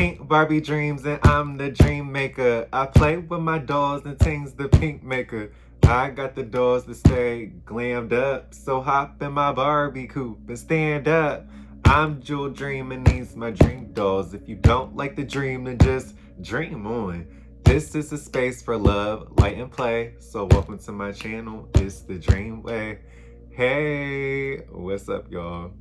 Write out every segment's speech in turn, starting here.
pink Barbie dreams and I'm the dream maker. I play with my dolls and things the pink maker. I got the dolls to stay glammed up, so hop in my Barbie coupe and stand up. I'm Jewel Dreaming, these my dream dolls. If you don't like the dream, then just dream on. This is a space for love, light, and play. So welcome to my channel, it's the Dream Way. Hey, what's up, y'all?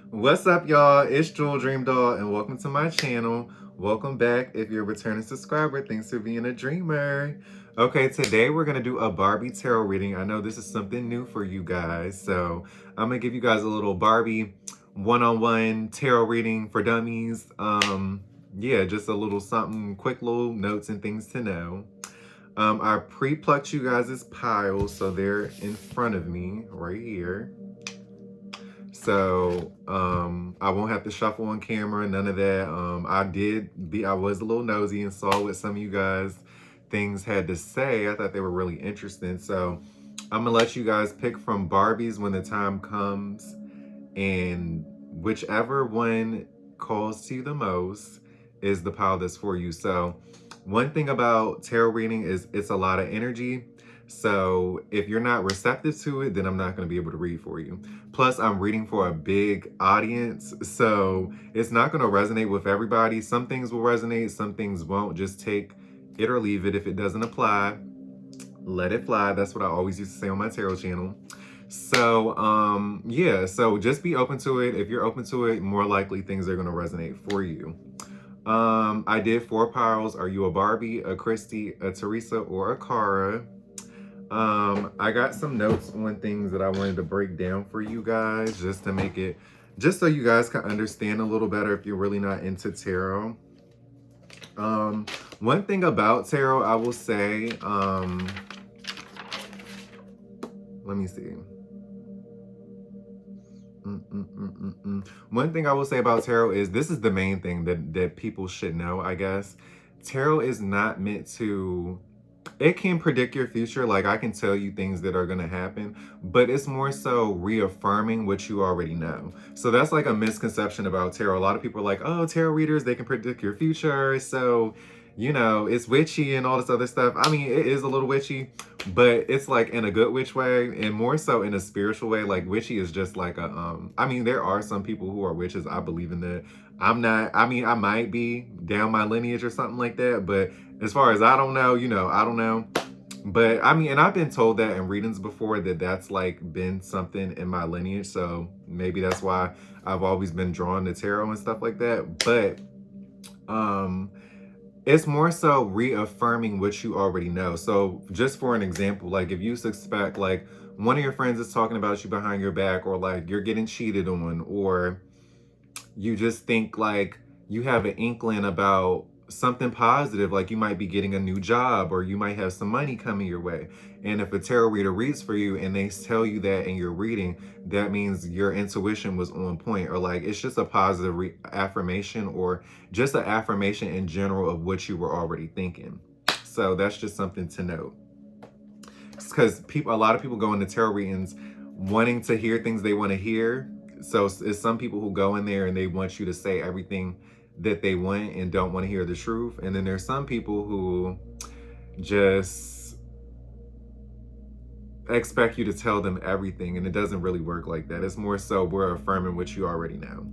What's up, y'all? It's Jewel Dream Doll, and welcome to my channel. Welcome back if you're a returning subscriber. Thanks for being a dreamer. Okay, today we're gonna do a Barbie tarot reading. I know this is something new for you guys, so I'm gonna give you guys a little Barbie one-on-one tarot reading for dummies. Yeah, just a little something, quick little notes and things to know. I pre-plucked you guys' piles, so they're in front of me right here. So I won't have to shuffle on camera, none of that. I was a little nosy and saw what some of you guys things had to say. I thought they were really interesting. So I'm gonna let you guys pick from Barbies when the time comes, and whichever one calls to you the most is the pile that's for you. So one thing about tarot reading is it's a lot of energy. So if you're not receptive to it, then I'm not going to be able to read for you. Plus, I'm reading for a big audience, so it's not going to resonate with everybody. Some things will resonate, some things won't. Just take it or leave it. If it doesn't apply, let it fly. That's what I always used to say on my tarot channel. So yeah, so just be open to it. If you're open to it, more likely things are going to resonate for you. I did 4 piles. Are you a Barbie, a Christie, a Teresa, or a Cara? I got some notes on things that I wanted to break down for you guys, just to make it, just so you guys can understand a little better if you're really not into tarot. One thing about tarot, I will say, let me see. One thing I will say about tarot is, this is the main thing that people should know, I guess. Tarot is not meant to, it can predict your future, like I can tell you things that are going to happen, but it's more so reaffirming what you already know. So that's like a misconception about tarot. A lot of people are like, oh, tarot readers, they can predict your future, so you know, it's witchy and all this other stuff. I mean, it is a little witchy, but it's like in a good witch way, and more so in a spiritual way. Like witchy is just like a, I mean, there are some people who are witches. I believe in that. I'm not, I mean, I might be down my lineage or something like that, but as far as I don't know, you know, I don't know. But I mean, and I've been told that in readings before, that that's like been something in my lineage. So maybe that's why I've always been drawn to tarot and stuff like that. But it's more so reaffirming what you already know. So just for an example, like if you suspect like one of your friends is talking about you behind your back, or like you're getting cheated on, or you just think like you have an inkling about something positive, like you might be getting a new job, or you might have some money coming your way. And if a tarot reader reads for you and they tell you that in your reading, that means your intuition was on point, or like it's just a positive affirmation, or just an affirmation in general of what you were already thinking. So that's just something to note, because a lot of people go into tarot readings wanting to hear things they want to hear. So it's some people who go in there and they want you to say everything that they want and don't want to hear the truth. And then there's some people who just expect you to tell them everything, and it doesn't really work like that. It's more so we're affirming what you already know.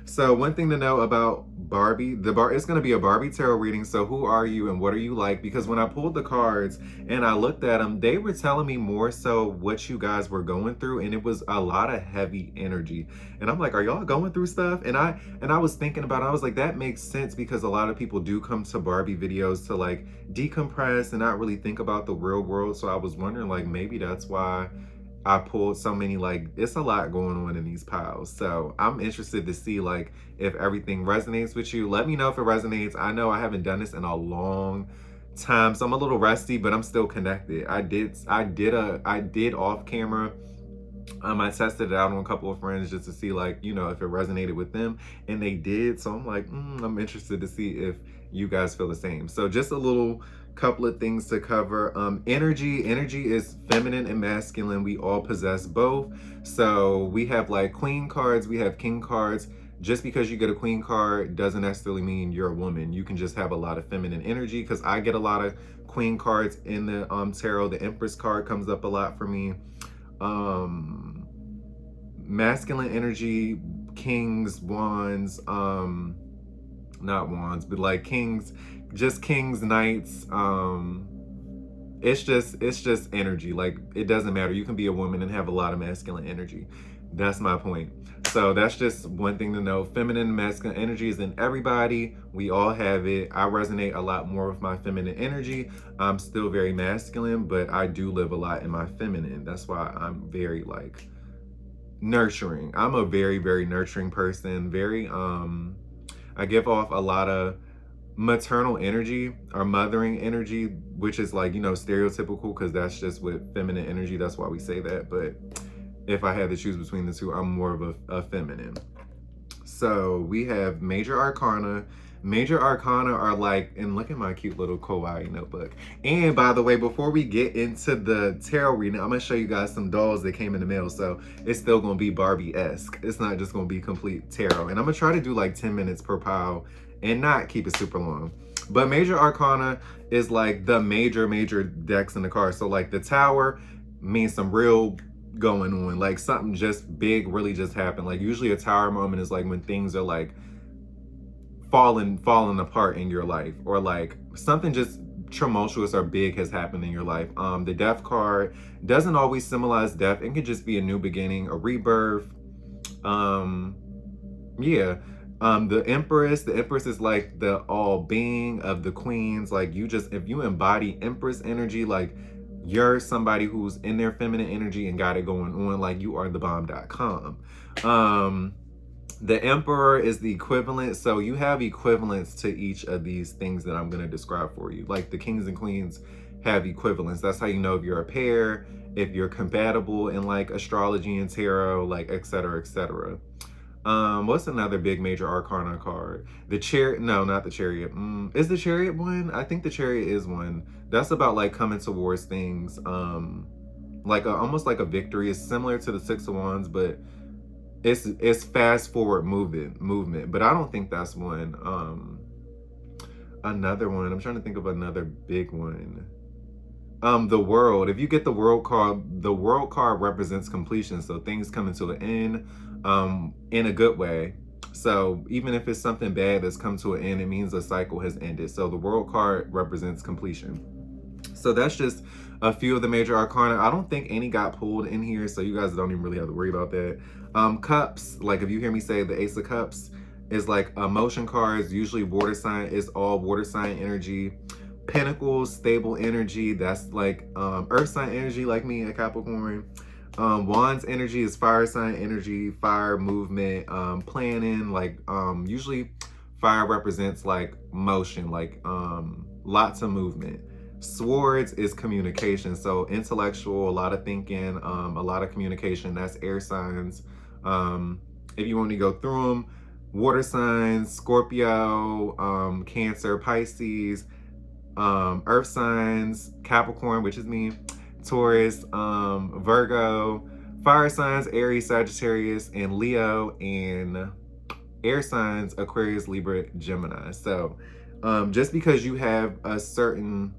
So one thing to know about Barbie, it's going to be a Barbie tarot reading. So who are you and what are you like? Because when I pulled the cards and I looked at them, they were telling me more so what you guys were going through, and it was a lot of heavy energy. And I'm like, are y'all going through stuff? And I was thinking about it. I was like, that makes sense, because a lot of people do come to Barbie videos to like decompress and not really think about the real world. So I was wondering, like, maybe that's why I pulled so many, like, it's a lot going on in these piles. So I'm interested to see like if everything resonates with you. Let me know if it resonates. I know I haven't done this in a long time, so I'm a little rusty, but I'm still connected. I did off camera. I tested it out on a couple of friends just to see, like, you know, if it resonated with them, and they did. So I'm like, I'm interested to see if you guys feel the same. So just a little Couple of things to cover. Energy is feminine and masculine. We all possess both. So we have like queen cards, we have king cards. Just because you get a queen card doesn't necessarily mean you're a woman. You can just have a lot of feminine energy, because I get a lot of queen cards in the tarot. The Empress card comes up a lot for me. Masculine energy, kings, wands, not wands, but like kings, just kings, knights. It's just energy. Like, it doesn't matter. You can be a woman and have a lot of masculine energy. That's my point. So that's just one thing to know. Feminine and masculine energy is in everybody. We all have it. I resonate a lot more with my feminine energy. I'm still very masculine, but I do live a lot in my feminine. That's why I'm very like nurturing. I'm a very, very nurturing person. Very, I give off a lot of maternal energy or mothering energy, which is like, you know, stereotypical, because that's just with feminine energy. That's why we say that. But if I had to choose between the two, I'm more of a feminine. So we have major arcana. Major arcana are like, and look at my cute little kawaii notebook. And by the way, before we get into the tarot reading, I'm gonna show you guys some dolls that came in the mail. So it's still gonna be Barbie-esque. It's not just gonna be complete tarot. And I'm gonna try to do like 10 minutes per pile and not keep it super long. But major arcana is like the major decks in the card. So like the Tower means some real going on, like something just big really just happened. Like usually a Tower moment is like when things are like falling apart in your life, or like something just tumultuous or big has happened in your life. The Death card doesn't always symbolize death. It could just be a new beginning, a rebirth. Yeah. The Empress is like the all being of the queens. Like you just, if you embody Empress energy, like you're somebody who's in their feminine energy and got it going on, like you are the bomb.com. The Emperor is the equivalent. So you have equivalents to each of these things that I'm going to describe for you. Like the kings and queens have equivalents. That's how you know if you're a pair, if you're compatible in like astrology and tarot, like etc. etc. What's another big major arcana card? The Chariot. No, not the Chariot. Is the Chariot one? I think the Chariot is one. That's about like coming towards things. Like almost like a victory. It's similar to the Six of Wands, but it's fast forward movement. But I don't think that's one. Another one. I'm trying to think of another big one. The World. If you get the World card represents completion. So things coming to an end. In a good way. So even if it's something bad that's come to an end, it means a cycle has ended. So the World card represents completion. So that's just a few of the major arcana. I don't think any got pulled in here, so you guys don't even really have to worry about that. Cups, like if you hear me say the Ace of Cups, is like emotion cards, usually water sign, is all water sign energy. Pentacles, stable energy, that's like earth sign energy, like me, a Capricorn. Wands energy is fire sign energy, fire movement, planning, like usually fire represents like motion, like lots of movement. Swords is communication, so intellectual, a lot of thinking, a lot of communication. That's air signs. If you want to go through them, water signs, Scorpio, Cancer, Pisces, earth signs, Capricorn, which is me, Taurus, Virgo, fire signs, Aries, Sagittarius, and Leo, and air signs, Aquarius, Libra, Gemini. So just because you have a certain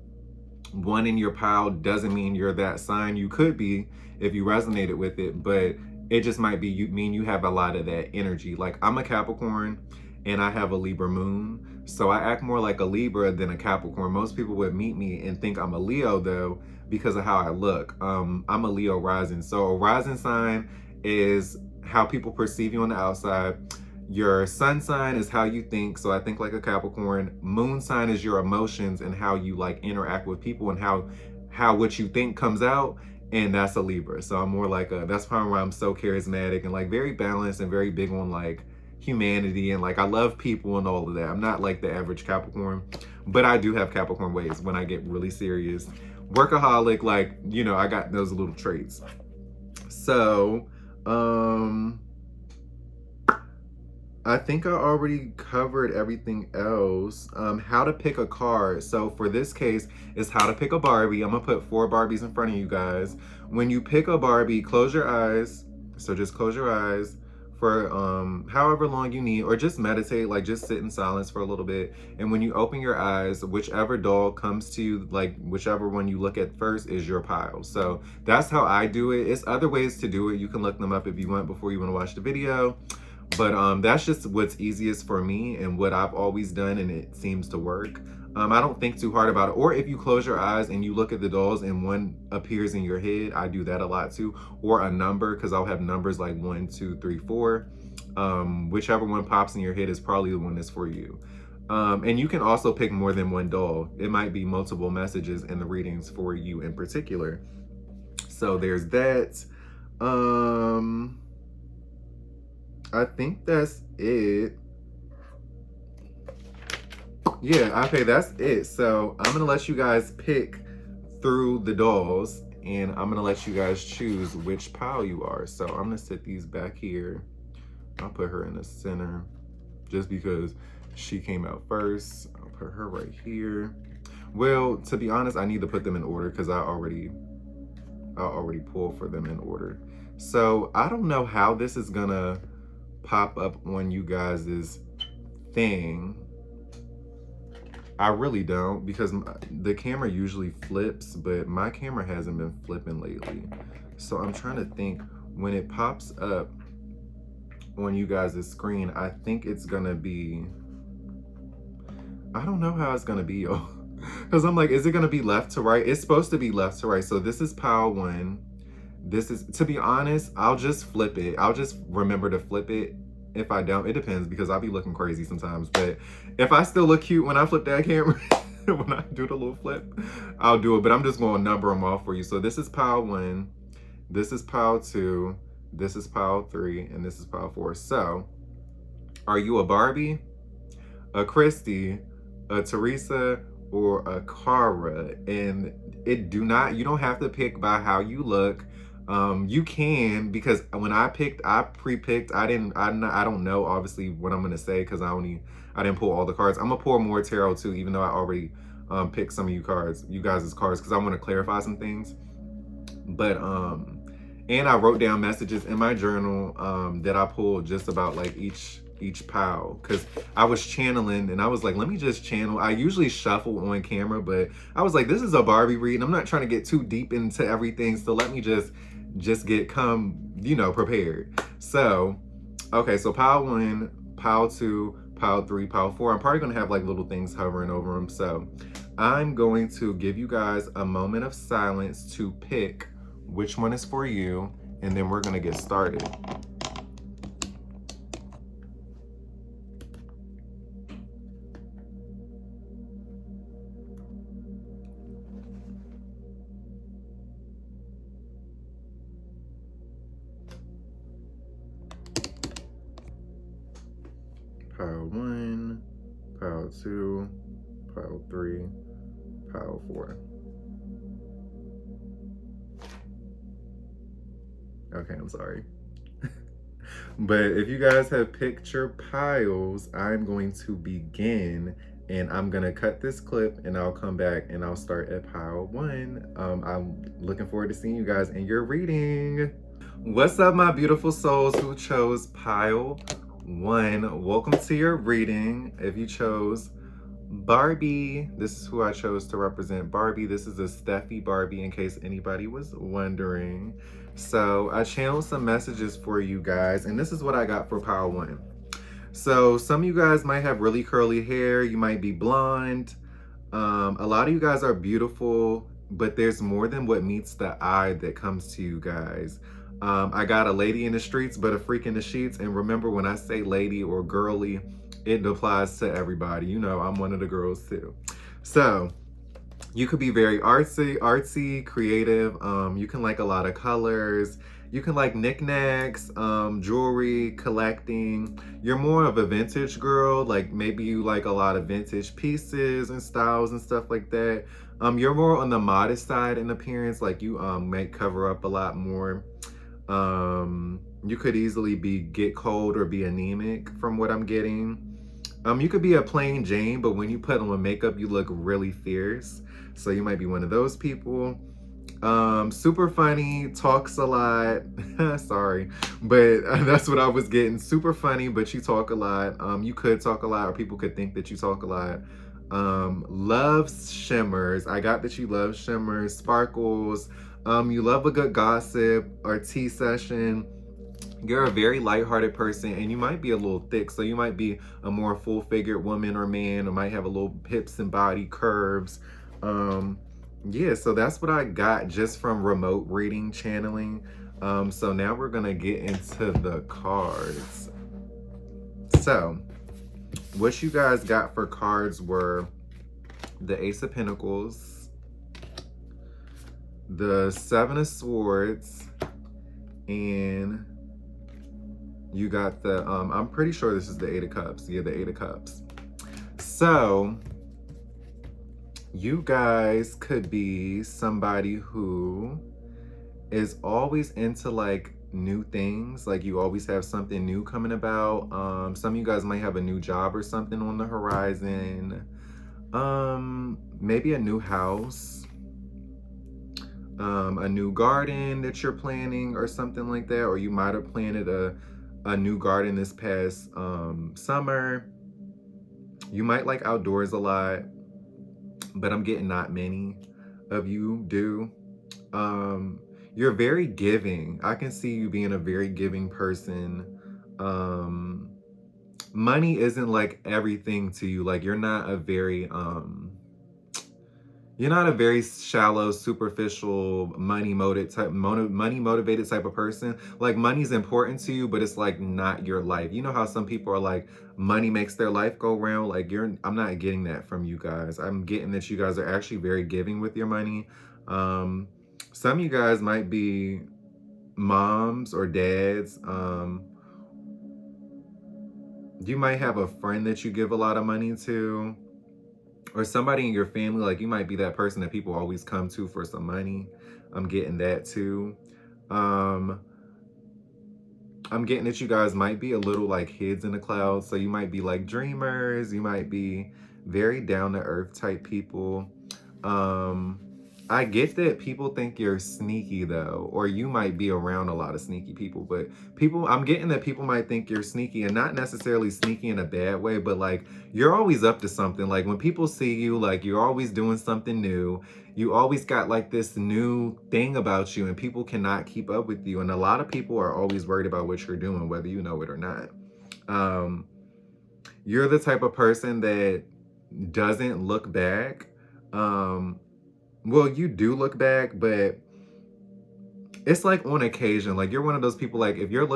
one in your pile doesn't mean you're that sign. You could be if you resonated with it, but it just might be you have a lot of that energy. Like I'm a Capricorn and I have a Libra moon, so I act more like a Libra than a Capricorn. Most people would meet me and think I'm a Leo though, because of how I look. I'm a Leo rising. So a rising sign is how people perceive you on the outside. Your sun sign is how you think. So I think like a Capricorn. Moon sign is your emotions and how you like interact with people and how what you think comes out. And that's a Libra. So I'm more like that's probably why I'm so charismatic and like very balanced and very big on like humanity, and like I love people and all of that. I'm not like the average Capricorn, but I do have Capricorn ways when I get really serious. Workaholic, like, you know, I got those little traits. So I think I already covered everything else. How to pick a card. So for this case, it's how to pick a Barbie. I'm gonna put 4 Barbies in front of you guys. When you pick a Barbie, close your eyes. So just close your eyes for however long you need, or just meditate, like just sit in silence for a little bit. And when you open your eyes, whichever doll comes to you, like whichever one you look at first is your pile. So that's how I do it. It's other ways to do it. You can look them up if you want before you want to watch the video. But that's just what's easiest for me and what I've always done, and it seems to work. I don't think too hard about it. Or if you close your eyes and you look at the dolls and one appears in your head, I do that a lot too. Or a number, because I'll have numbers like 1, 2, 3, 4. Whichever one pops in your head is probably the one that's for you. And you can also pick more than one doll. It might be multiple messages in the readings for you in particular. So there's that. I think that's it. Yeah, okay, that's it. So I'm gonna let you guys pick through the dolls, and I'm gonna let you guys choose which pile you are. So I'm gonna sit these back here. I'll put her in the center just because she came out first. I'll put her right here. Well, to be honest, I need to put them in order because I already pulled for them in order. So I don't know how this is gonna pop up on you guys' thing. I really don't, because the camera usually flips, but my camera hasn't been flipping lately. So I'm trying to think, when it pops up on you guys' screen, I think it's gonna be, I don't know how it's gonna be, yo. Because I'm like, is it gonna be left to right? It's supposed to be left to right. So this is pile 1. This is, to be honest, I'll just flip it. I'll just remember to flip it. If I don't, it depends, because I'll be looking crazy sometimes. But if I still look cute when I flip that camera, when I do the little flip, I'll do it. But I'm just going to number them off for you. So this is pile 1. This is pile 2. This is pile 3. And this is pile 4. So are you a Barbie, a Christie, a Teresa, or a Cara? And you don't have to pick by how you look. You can, because when I pre-picked, I don't know obviously what I'm gonna say, because I didn't pull all the cards. I'm gonna pull more tarot too, even though I already picked some of you guys' cards, because I want to clarify some things. But and I wrote down messages in my journal that I pulled just about like each pile, because I was channeling, and I was like, let me just channel. I usually shuffle on camera, but I was like, this is a Barbie reading. I'm not trying to get too deep into everything, so let me just prepared. So okay, so pile 1, pile 2, pile 3, pile 4. I'm probably gonna have like little things hovering over them. So I'm going to give you guys a moment of silence to pick which one is for you, and then we're gonna get started. Pile 1, pile 2, pile 3, pile 4. Okay, I'm sorry. But if you guys have picked your piles, I'm going to begin, and I'm gonna cut this clip, and I'll come back and I'll start at pile 1. I'm looking forward to seeing you guys in your reading. What's up, my beautiful souls who chose pile 1? Welcome to your reading. If you chose Barbie, this is who I chose to represent Barbie. This is a Steffi Barbie, in case anybody was wondering. So I channeled some messages for you guys, and this is what I got for pile 1. So some of you guys might have really curly hair. You might be blonde. A lot of you guys are beautiful, but there's more than what meets the eye that comes to you guys. I got a lady in the streets, but a freak in the sheets. And remember, when I say lady or girly, it applies to everybody. You know, I'm one of the girls too. So you could be very artsy, creative. You can like a lot of colors. You can like knickknacks, jewelry, collecting. You're more of a vintage girl. Like maybe you like a lot of vintage pieces and styles and stuff like that. You're more on the modest side in appearance. Like you might cover up a lot more. You could easily get cold or be anemic from what I'm getting. You could be a plain Jane, but when you put on makeup, you look really fierce. So you might be one of those people. Super funny, talks a lot. Sorry, but that's what I was getting. Super funny, but you talk a lot. You could talk a lot, or people could think that you talk a lot. Loves shimmers. I got that you love shimmers, sparkles. You love a good gossip or tea session. You're a very lighthearted person, and you might be a little thick, so you might be a more full-figured woman or man, or might have a little hips and body curves. Yeah, so that's what I got just from remote reading channeling. So now we're gonna get into the cards. So what you guys got for cards were the Ace of Pentacles, the Seven of Swords, and you got the, I'm pretty sure this is the Eight of Cups. Yeah, the Eight of Cups. So you guys could be somebody who is always into like new things. Like you always have something new coming about. Some of you guys might have a new job or something on the horizon. Maybe a new house, a new garden that you're planning or something like that. Or you might have planted a new garden this past summer. You might like outdoors a lot, but I'm getting not many of you do. You're very giving. I can see you being a very giving person. Money isn't like everything to you. Like you're not a very shallow, superficial, money motivated type of person. Like money's important to you, but it's like not your life. You know how some people are like, money makes their life go round. Like I'm not getting that from you guys. I'm getting that you guys are actually very giving with your money. Some of you guys might be moms or dads. You might have a friend that you give a lot of money to, or somebody in your family. Like you might be that person that people always come to for some money. I'm getting that too. I'm getting that you guys might be a little like heads in the clouds. So you might be like dreamers. You might be very down to earth type people. I get that people think you're sneaky though, or you might be around a lot of sneaky people, but I'm getting that people might think you're sneaky, and not necessarily sneaky in a bad way, but like you're always up to something. Like when people see you, like you're always doing something new. You always got like this new thing about you, and people cannot keep up with you. And a lot of people are always worried about what you're doing, whether you know it or not. You're the type of person that doesn't look back. Well, you do look back, but it's like on occasion. Like you're one of those people, like if you're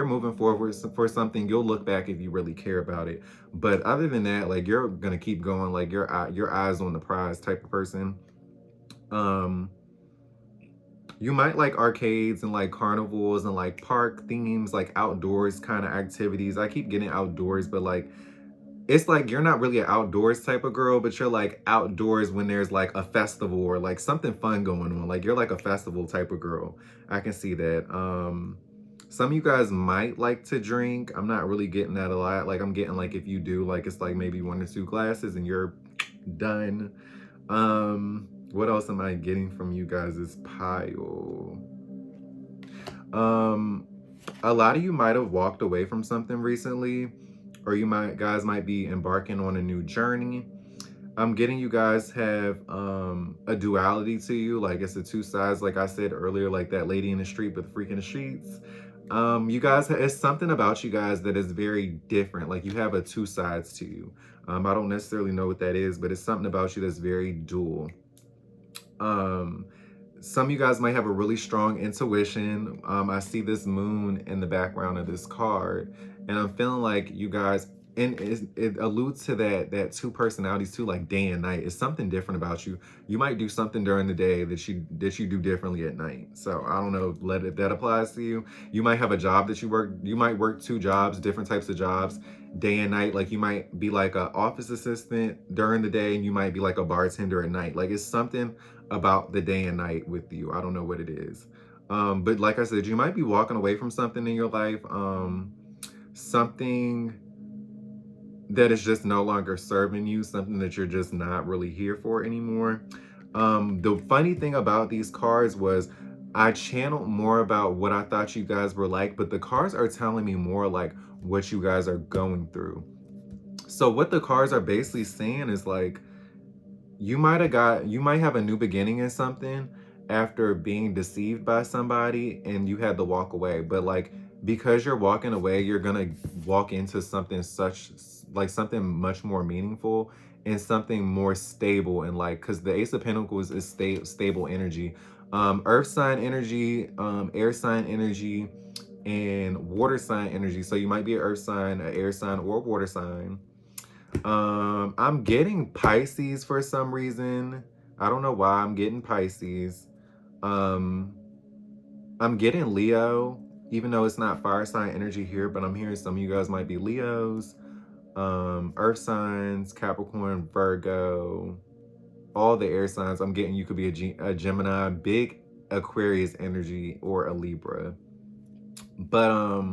moving forward for something, you'll look back if you really care about it. But other than that, like you're gonna keep going, like your eyes on the prize type of person. You might like arcades and like carnivals and like park themes, like outdoors kind of activities. I keep getting outdoors, but like it's like you're not really an outdoors type of girl, but you're like outdoors when there's like a festival or like something fun going on. Like you're like a festival type of girl. I can see that. Some of you guys might like to drink. I'm not really getting that a lot. Like I'm getting like if you do, like it's like maybe 1 or 2 glasses and you're done. What else am I getting from you guys' pile? A lot of you might have walked away from something recently, or guys might be embarking on a new journey. I'm getting you guys have a duality to you. Like it's the two sides, like I said earlier, like that lady in the street with the freak in the streets. You guys, it's something about you guys that is very different. Like you have a 2 sides to you. I don't necessarily know what that is, but it's something about you that's very dual. Some of you guys might have a really strong intuition. I see this moon in the background of this card, and I'm feeling like you guys, and it alludes to that 2 personalities too, like day and night. It's something different about you. You might do something during the day that you do differently at night. So I don't know if that applies to you. You might have a job that you work. You might work 2 jobs, different types of jobs, day and night. Like you might be like an office assistant during the day, and you might be like a bartender at night. Like it's something about the day and night with you. I don't know what it is. But like I said, you might be walking away from something in your life, something that is just no longer serving you, something that you're just not really here for anymore. The funny thing about these cards was I channeled more about what I thought you guys were like, but the cards are telling me more like what you guys are going through. So what the cards are basically saying is like, you might have a new beginning in something after being deceived by somebody and you had to walk away. But like, because you're walking away, you're gonna walk into something something much more meaningful and something more stable. And like, because the Ace of Pentacles is stable energy, earth sign energy, air sign energy, and water sign energy. So you might be an earth sign, an air sign, or a water sign. I'm getting Pisces for some reason. I don't know why I'm getting Pisces. I'm getting Leo, even though it's not fire sign energy here, but I'm hearing some of you guys might be Leos, earth signs, Capricorn, Virgo, all the air signs. I'm getting you could be a Gemini, big Aquarius energy, or a Libra. But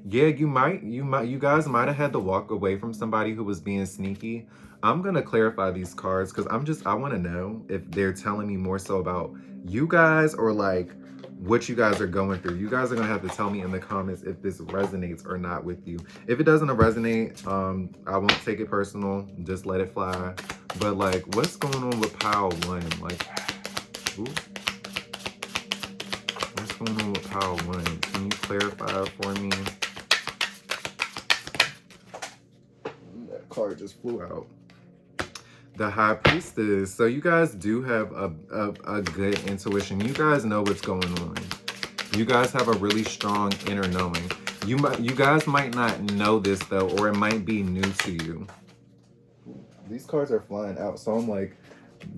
yeah, you guys might have had to walk away from somebody who was being sneaky. I'm gonna clarify these cards because I want to know if they're telling me more so about you guys or like what you guys are going through. You guys are gonna have to tell me in the comments if this resonates or not with you. If it doesn't resonate, I won't take it personal. Just let it fly. But like, what's going on with pile one? Like, ooh. What's going on with pile one? Can you clarify for me? That card just flew out. The High Priestess. So you guys do have a good intuition. You guys know what's going on. You guys have a really strong inner knowing. You guys might not know this though, or it might be new to you. These cards are flying out, so I'm like,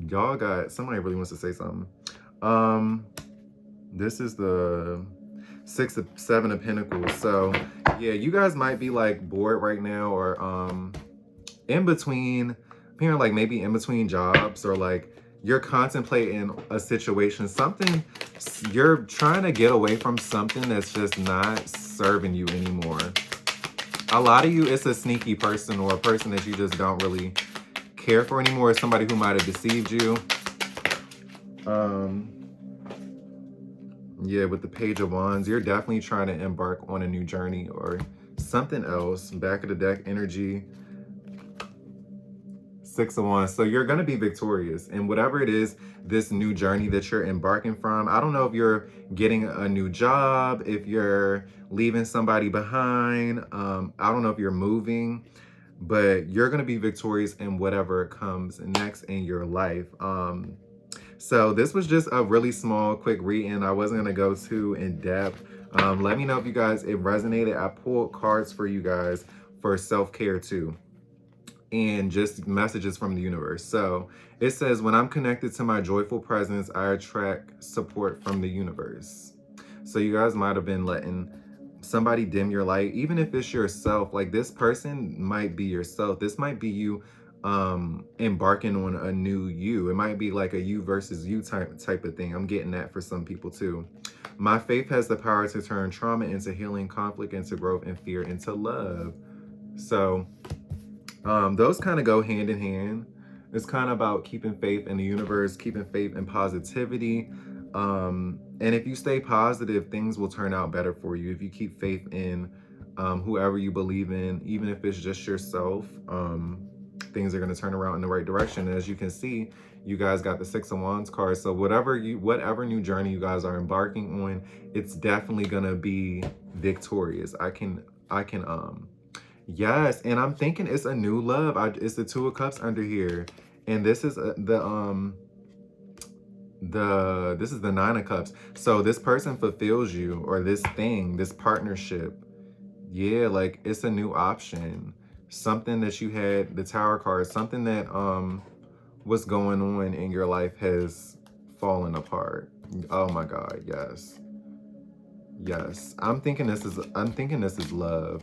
y'all got somebody really wants to say something. This is the Seven of Pentacles. So yeah, you guys might be like bored right now, or in between, apparently like maybe in between jobs, or like you're contemplating a situation, something, you're trying to get away from something that's just not serving you anymore. A lot of you, it's a sneaky person or a person that you just don't really care for anymore. Somebody who might have deceived you. Yeah, with the Page of Wands, you're definitely trying to embark on a new journey or something else. Back of the deck energy. Six of Wands. So you're going to be victorious in whatever it is, this new journey that you're embarking from. I don't know if you're getting a new job, if you're leaving somebody behind. I don't know if you're moving, but you're going to be victorious in whatever comes next in your life. So this was just a really small, quick reading. I wasn't going to go too in depth. Let me know if you guys, it resonated. I pulled cards for you guys for self-care too, and just messages from the universe. So it says, when I'm connected to my joyful presence, I attract support from the universe. So you guys might have been letting somebody dim your light, even if it's yourself. Like, this person might be yourself. This might be you embarking on a new you. It might be like a you versus you type of thing. I'm getting that for some people too. My faith has the power to turn trauma into healing, conflict into growth, and fear into love. So those kind of go hand in hand. It's kind of about keeping faith in the universe, keeping faith in positivity. And if you stay positive, things will turn out better for you. If you keep faith in whoever you believe in, even if it's just yourself, things are going to turn around in the right direction. And as you can see, you guys got the Six of Wands card. So whatever new journey you guys are embarking on, it's definitely going to be victorious. I can yes, and I'm thinking it's a new love. It's the Two of Cups under here, and this is the Nine of Cups. So this person fulfills you, or this thing, this partnership. Yeah, like it's a new option. Something that you had, the Tower card, something that was going on in your life has fallen apart. Oh my God, yes. Yes. I'm thinking this is love.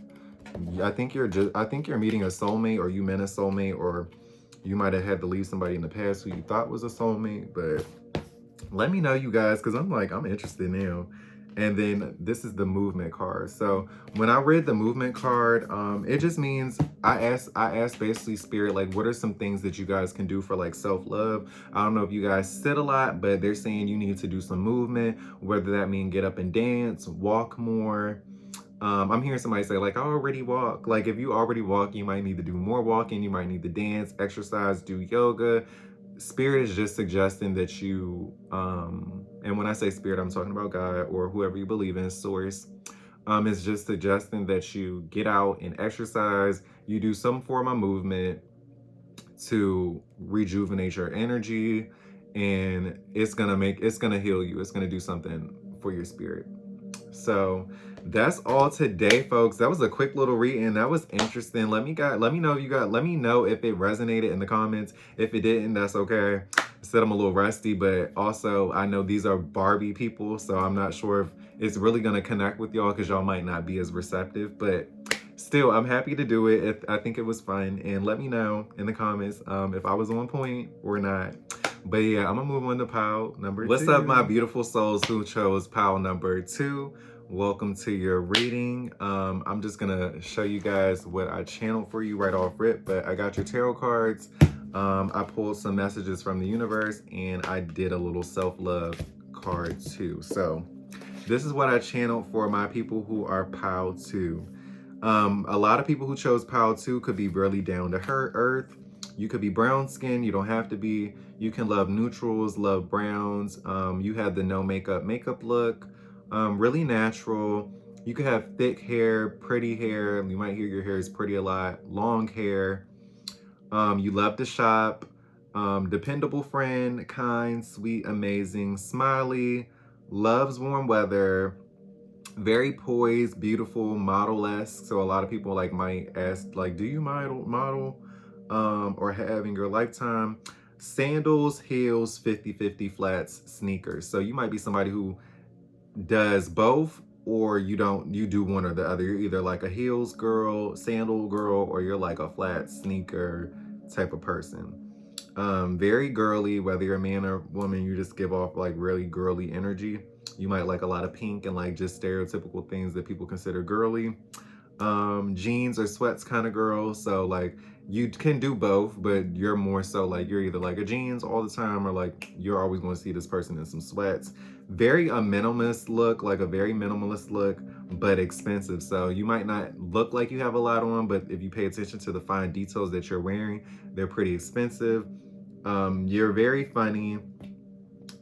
I think you're meeting a soulmate, or you met a soulmate, or you might have had to leave somebody in the past who you thought was a soulmate, but Let me know, you guys, because I'm interested now. And then this is the movement card. So when I read the movement card, it just means I asked basically spirit, like, what are some things that you guys can do for like self-love? I don't know if you guys sit a lot, but they're saying you need to do some movement, whether that mean get up and dance, walk more. I'm hearing somebody say, like, I already walk. Like, if you already walk, you might need to do more walking. You might need to dance, exercise, do yoga. Spirit is just suggesting that you, and when I say spirit, I'm talking about God or whoever you believe in, source. It's just suggesting that you get out and exercise. You do some form of movement to rejuvenate your energy, and it's gonna heal you. It's gonna do something for your spirit. So that's all today, folks. That was a quick little reading. That was interesting. Let me know if it resonated in the comments. If it didn't, that's okay. I said I'm a little rusty, but also I know these are Barbie people, so I'm not sure if it's really gonna connect with y'all because y'all might not be as receptive, but still, I'm happy to do it. I think it was fun, and let me know in the comments if I was on point or not. But yeah, I'm gonna move on to pile number 2. What's up, my beautiful souls who chose pile number 2? Welcome to your reading. I'm just gonna show you guys what I channeled for you right off rip, but I got your tarot cards. I pulled some messages from the universe, and I did a little self-love card too. So this is what I channeled for my people who are pile 2. A lot of people who chose pile 2 could be really down to earth. You could be brown skin. You don't have to be. You can love neutrals, love browns. You have the no makeup look. Really natural. You could have thick hair, pretty hair. You might hear your hair is pretty a lot. Long hair. You love to shop. Dependable friend, kind, sweet, amazing, smiley, loves warm weather, very poised, beautiful, model-esque. So a lot of people like might ask, like, do you model or have in your lifetime? Sandals, heels, 50-50 flats, sneakers. So you might be somebody who does both, or you do one or the other. You're either like a heels girl, sandal girl, or you're like a flat sneaker type of person. Very girly, whether you're a man or woman, you just give off like really girly energy. You might like a lot of pink and like just stereotypical things that people consider girly. Jeans or sweats kind of girl. So like you can do both, but you're more so like you're either like a jeans all the time, or like you're always going to see this person in some sweats. Very a minimalist look, like a very minimalist look, but expensive. So you might not look like you have a lot on, but if you pay attention to the fine details that you're wearing, they're pretty expensive. You're very funny.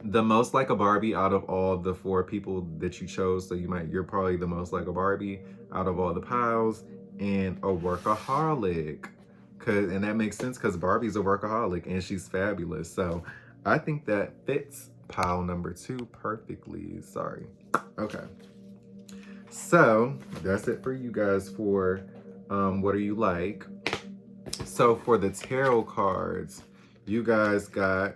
The most like a Barbie out of all the 4 people that you chose. So you're probably the most like a Barbie out of all the piles, and a workaholic. And that makes sense because Barbie's a workaholic and she's fabulous. So I think that fits pile number 2 perfectly. Sorry. Okay. So that's it for you guys for what are you like? So for the tarot cards, you guys got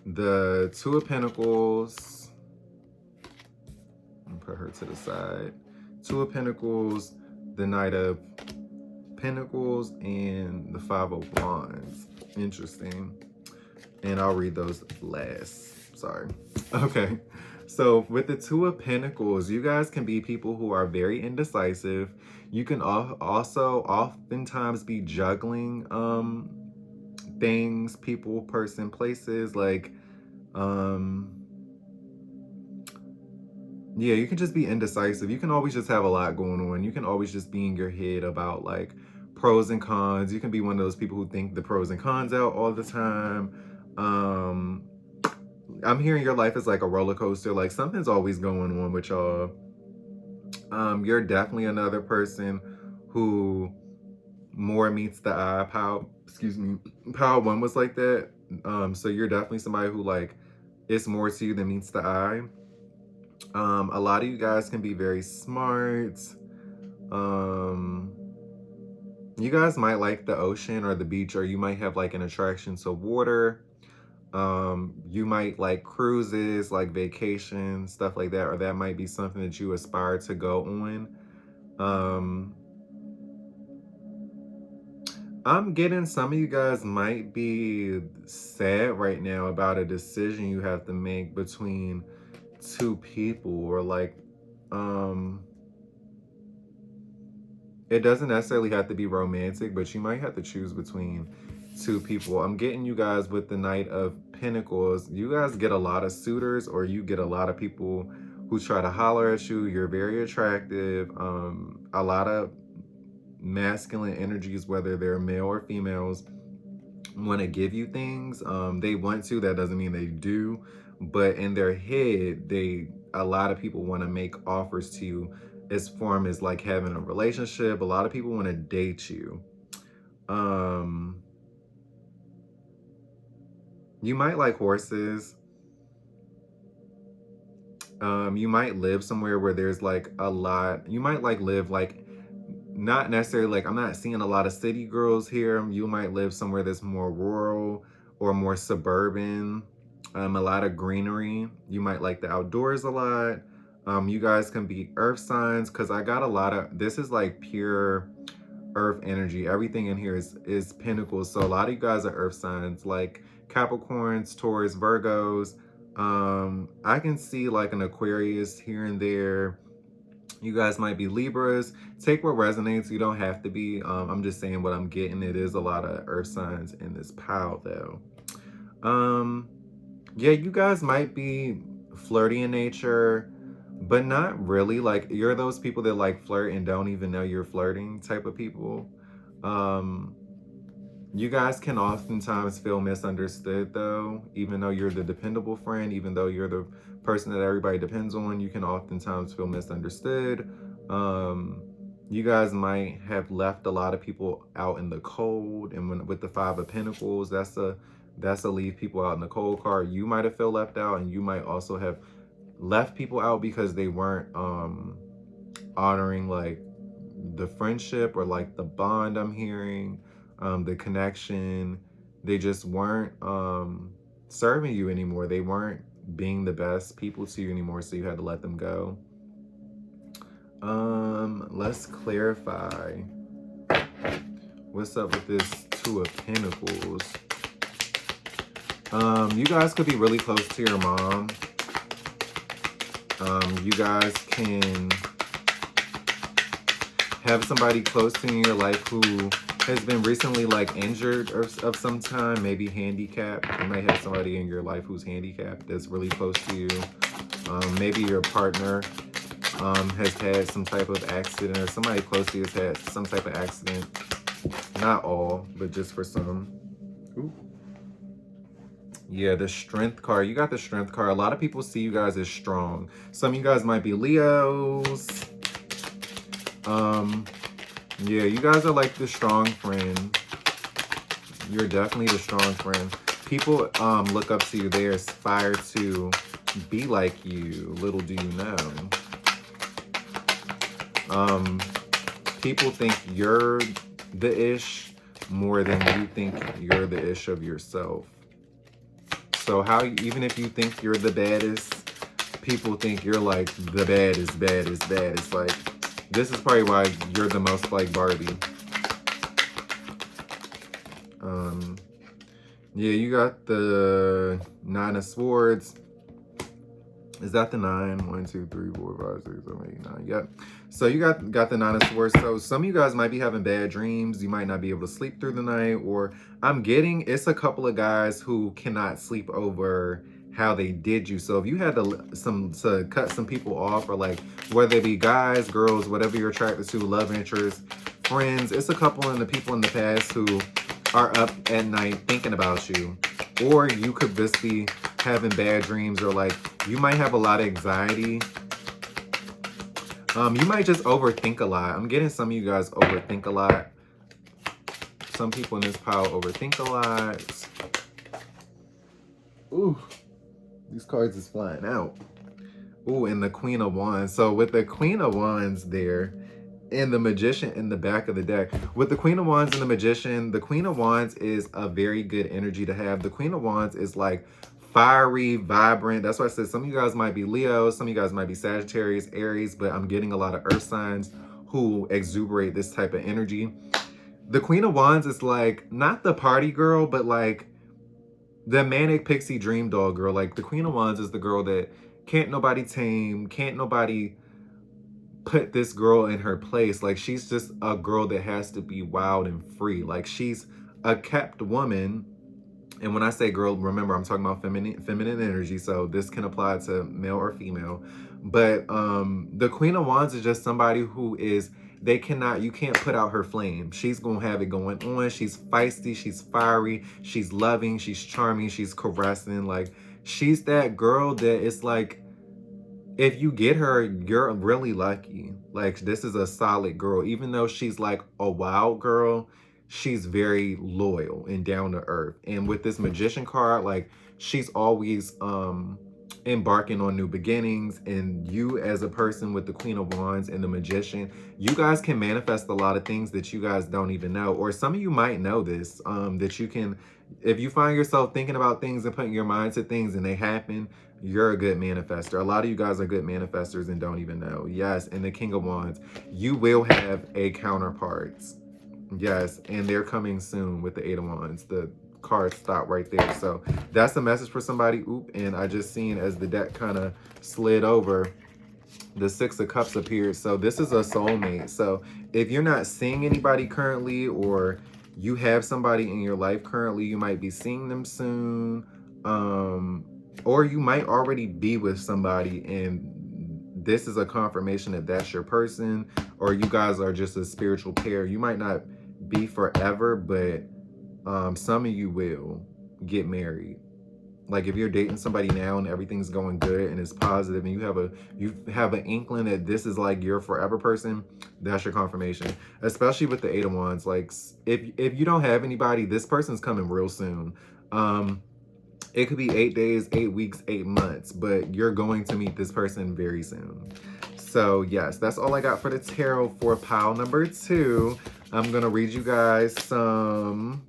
the 2 of Pentacles. I'll put her to the side. 2 of Pentacles, the Knight of Pentacles, and the 5 of Wands. Interesting. And I'll read those last. Sorry. Okay. So with the 2 of Pentacles, you guys can be people who are very indecisive. You can also oftentimes be juggling things, people, person, places. Like yeah, you can just be indecisive. You can always just have a lot going on. You can always just be in your head about like pros and cons. You can be one of those people who think the pros and cons out all the time. I'm hearing your life is like a roller coaster. Like something's always going on with y'all. You're definitely another person who more meets the eye. Pile 1 was like that. So you're definitely somebody who like it's more to you than meets the eye. A lot of you guys can be very smart. You guys might like the ocean or the beach, or you might have like an attraction to water. You might like cruises, like vacations, stuff like that, or that might be something that you aspire to go on. I'm getting some of you guys might be sad right now about a decision you have to make between two people, or like, it doesn't necessarily have to be romantic, but you might have to choose between two people. I'm getting you guys with the Knight of Pentacles. You guys get a lot of suitors, or you get a lot of people who try to holler at you. You're very attractive. A lot of masculine energies, whether they're male or females, want to give you things. They want to, that doesn't mean they do, but in their head, a lot of people want to make offers to you as form as like having a relationship. A lot of people want to date you. You might like horses. You might live somewhere where there's like a lot. You might like live like, not necessarily like, I'm not seeing a lot of city girls here. You might live somewhere that's more rural or more suburban. A lot of greenery. You might like the outdoors a lot. You guys can be earth signs, because I got a lot of, this is like pure earth energy. Everything in here is pentacles. So a lot of you guys are earth signs, like Capricorns, Taurus, Virgos. I can see like an Aquarius here and there. You guys might be Libras. Take what resonates. You don't have to be. I'm just saying what I'm getting. It is a lot of earth signs in this pile though. Yeah, you guys might be flirty in nature, but not really. Like, you're those people that like flirt and don't even know you're flirting type of people. You guys can oftentimes feel misunderstood though, even though you're the dependable friend, even though you're the person that everybody depends on, you can oftentimes feel misunderstood. You guys might have left a lot of people out in the cold, and with the Five of Pentacles, that's a leave people out in the cold card. You might have felt left out, and you might also have left people out because they weren't honoring like the friendship or like the bond I'm hearing, the connection. They just weren't serving you anymore. They weren't being the best people to you anymore, so you had to let them go. Let's clarify. What's up with this Two of Pentacles? You guys could be really close to your mom. You guys can have somebody close to you in your life who has been recently like injured or of some time, maybe handicapped. You might have somebody in your life who's handicapped that's really close to you. Maybe your partner has had some type of accident, or somebody close to you has had some type of accident. Not all, but just for some. Ooh. Yeah, the Strength card. You got the Strength card. A lot of people see you guys as strong. Some of you guys might be Leos. Yeah, you guys are like the strong friend. You're definitely the strong friend. People look up to you. They aspire to be like you. Little do you know. People think you're the ish more than you think you're the ish of yourself. So even if you think you're the baddest, people think you're like the baddest. It's like, this is probably why you're the most like Barbie. Yeah, you got the Nine of Swords. Is that the 9? 1, 2, 3, 4, 5, 6, 7, 8, 9. Yep. So you got the Nine of Swords. So some of you guys might be having bad dreams. You might not be able to sleep through the night. Or I'm getting, it's a couple of guys who cannot sleep over how they did you. So if you had to cut some people off, or like, whether it be guys, girls, whatever you're attracted to, love interests, friends, it's a couple of the people in the past who are up at night thinking about you. Or you could just be having bad dreams, or like you might have a lot of anxiety. You might just overthink a lot. I'm getting some of you guys overthink a lot. Some people in this pile overthink a lot. Ooh, these cards is flying out. Ooh, and the Queen of Wands. So with the Queen of Wands there, and the Magician in the back of the deck. With the Queen of Wands and the Magician, the Queen of Wands is a very good energy to have. The Queen of Wands is like fiery, vibrant. That's why I said some of you guys might be Leo, some of you guys might be Sagittarius, Aries, but I'm getting a lot of earth signs who exuberate this type of energy. the Queen of Wands is like, not the party girl, but like the manic pixie dream doll girl. Like the Queen of Wands is the girl that can't nobody tame, can't nobody put this girl in her place. Like she's just a girl that has to be wild and free. Like she's a kept woman. And when I say girl, remember I'm talking about feminine energy, so this can apply to male or female. But the Queen of Wands is just somebody who is, you can't put out her flame. She's gonna have it going on. She's feisty, she's fiery, she's loving, she's charming, she's caressing. Like she's that girl that it's like, if you get her, you're really lucky. Like this is a solid girl. Even though she's like a wild girl, she's very loyal and down to earth. And with this Magician card, like she's always embarking on new beginnings. And you as a person with the Queen of Wands and the Magician, you guys can manifest a lot of things that you guys don't even know. Or some of you might know this, that you can, if you find yourself thinking about things and putting your mind to things and they happen, you're a good manifester. A lot of you guys are good manifestors and don't even know. Yes, and the King of Wands, you will have a counterpart. Yes, and they're coming soon with the Eight of Wands. The cards stop right there. So that's a message for somebody. Oop, and I just seen as the deck kind of slid over, the Six of Cups appeared. So this is a soulmate. So if you're not seeing anybody currently, or you have somebody in your life currently, you might be seeing them soon. Or you might already be with somebody and this is a confirmation that that's your person, or you guys are just a spiritual pair. You might not be forever, but some of you will get married. Like if you're dating somebody now and everything's going good and it's positive and you have an inkling that this is like your forever person, that's your confirmation. Especially with the Eight of Wands. Like if you don't have anybody, this person's coming real soon. It could be 8 days, 8 weeks, 8 months, but you're going to meet this person very soon. So yes, that's all I got for the tarot for pile number 2. I'm gonna read you guys some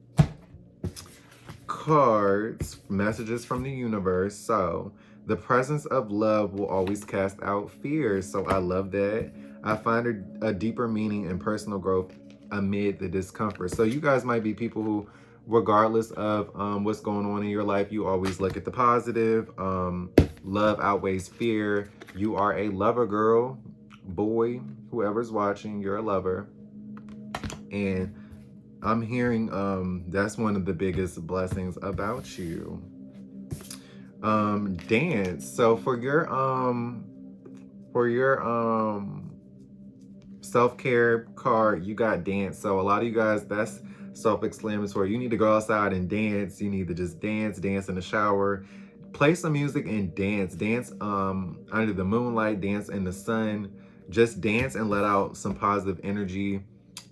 cards, messages from the universe. So the presence of love will always cast out fears. So I love that. I find a deeper meaning in personal growth amid the discomfort. So you guys might be people who, regardless of what's going on in your life, you always look at the positive. Love outweighs fear. You are a lover, girl, boy, whoever's watching, you're a lover. And I'm hearing that's one of the biggest blessings about you. Dance. So for your self-care card, you got dance. So a lot of you guys, that's self-explanatory. You need to go outside and dance. You need to just dance in the shower, play some music and dance under the moonlight, dance in the sun. Just dance and let out some positive energy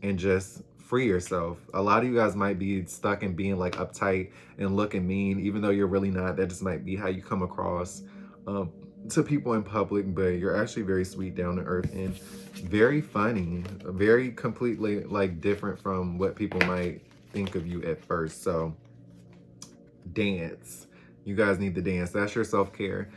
and just free yourself. A lot of you guys might be stuck in being like uptight and looking mean, even though you're really not. That just might be how you come across to people in public, but you're actually very sweet, down to earth, and very funny, very completely like different from what people might think of you at first. So dance. You guys need to dance. That's your self-care.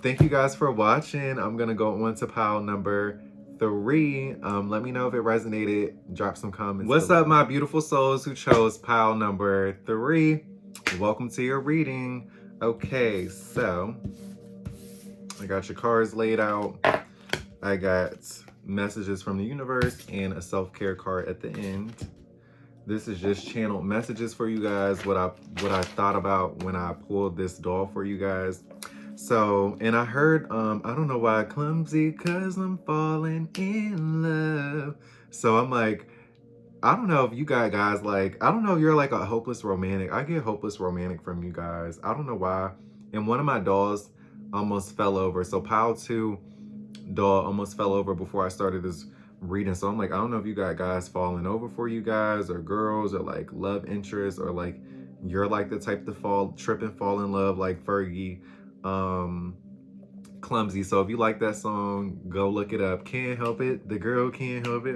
Thank you guys for watching. I'm gonna go on to pile number 3. Let me know if it resonated. Drop some comments. What's up, my beautiful souls who chose pile number 3? Welcome to your reading. Okay, so I got your cards laid out. I got messages from the universe and a self-care card at the end. This is just channeled messages for you guys, what I thought about when I pulled this doll for you guys. So, and I heard, I don't know why, clumsy, cause I'm falling in love. So I'm like, I don't know if you guys like, I don't know if you're like a hopeless romantic. I get hopeless romantic from you guys. I don't know why. And one of my dolls almost fell over. So pile 2 doll almost fell over before I started this reading. So I'm like, I don't know if you got guys falling over for you guys, or girls, or like love interests, or like you're like the type to trip and fall in love like Fergie. Clumsy. So if you like that song, go look it up. Can't help it, the girl can't help it.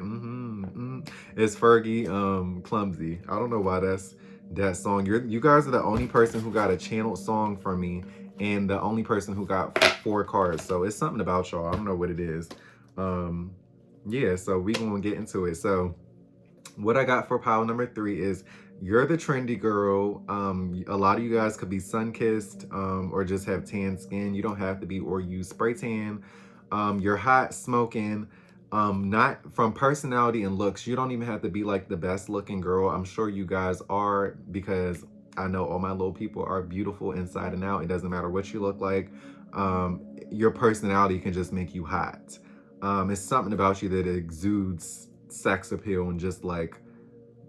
It's Fergie, Clumsy. I don't know why that's that song. You guys are the only person who got a channeled song from me, and the only person who got 4 cards. So it's something about y'all. I don't know what it is. Yeah, so we gonna get into it. So What I got for pile number 3 is you're the trendy girl. A lot of you guys could be sun-kissed or just have tan skin. You don't have to be, or use spray tan. You're hot, smoking. Not from personality and looks. You don't even have to be like the best looking girl. I'm sure you guys are, because I know all my little people are beautiful inside and out. It doesn't matter what you look like. Your personality can just make you hot. It's something about you that exudes sex appeal and just like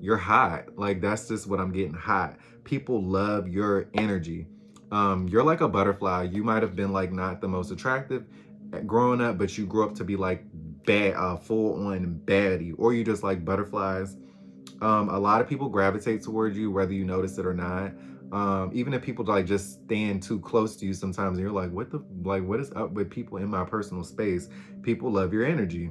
you're hot. Like that's just what I'm getting, hot. People love your energy. You're like a butterfly. You might have been like not the most attractive growing up, but you grew up to be like bad, full on baddie, or you just like butterflies. A lot of people gravitate towards you, whether you notice it or not. Even if people like just stand too close to you sometimes, and you're like, what is up with people in my personal space? People love your energy.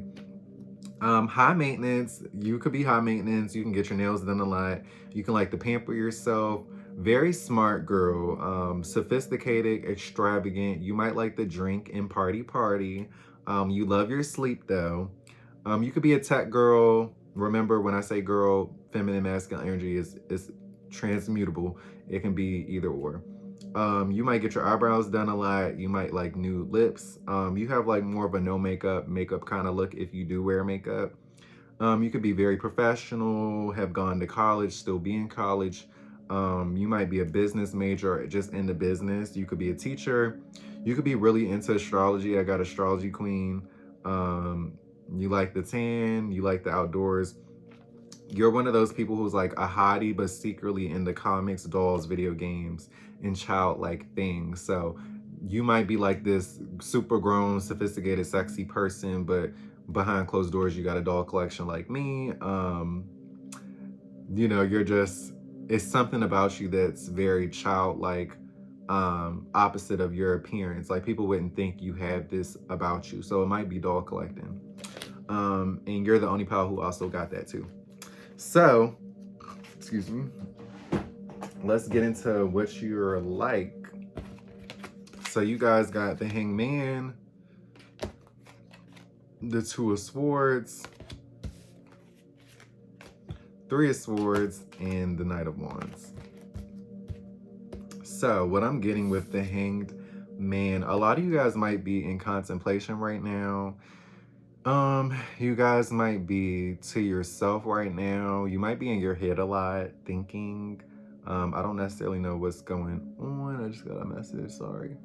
High maintenance. You could be high maintenance. You can get your nails done a lot. You can like to pamper yourself. Very smart girl. Sophisticated, extravagant. You might like to drink and party. You love your sleep though. You could be a tech girl. Remember, when I say girl, feminine, masculine energy is transmutable. It can be either or. You might get your eyebrows done a lot. You might like nude lips. You have like more of a no makeup kind of look if you do wear makeup. You could be very professional, have gone to college, still be in college. You might be a business major, just into business. You could be a teacher. You could be really into astrology. I got astrology queen. You like the tan, you like the outdoors. You're one of those people who's like a hottie, but secretly into comics, dolls, video games, and childlike things. So you might be like this super grown, sophisticated, sexy person, but behind closed doors, you got a doll collection like me. You're just, it's something about you that's very childlike, opposite of your appearance. Like people wouldn't think you have this about you. So it might be doll collecting. And you're the only pal who also got that too. So, excuse me, let's get into what you're like. So you guys got the Hangman, the Two of Swords, Three of Swords, and the Knight of Wands. So what I'm getting with the Hanged Man, a lot of you guys might be in contemplation right now. You guys might be to yourself right now. You might be in your head a lot, thinking. I don't necessarily know what's going on. I just got a message, sorry.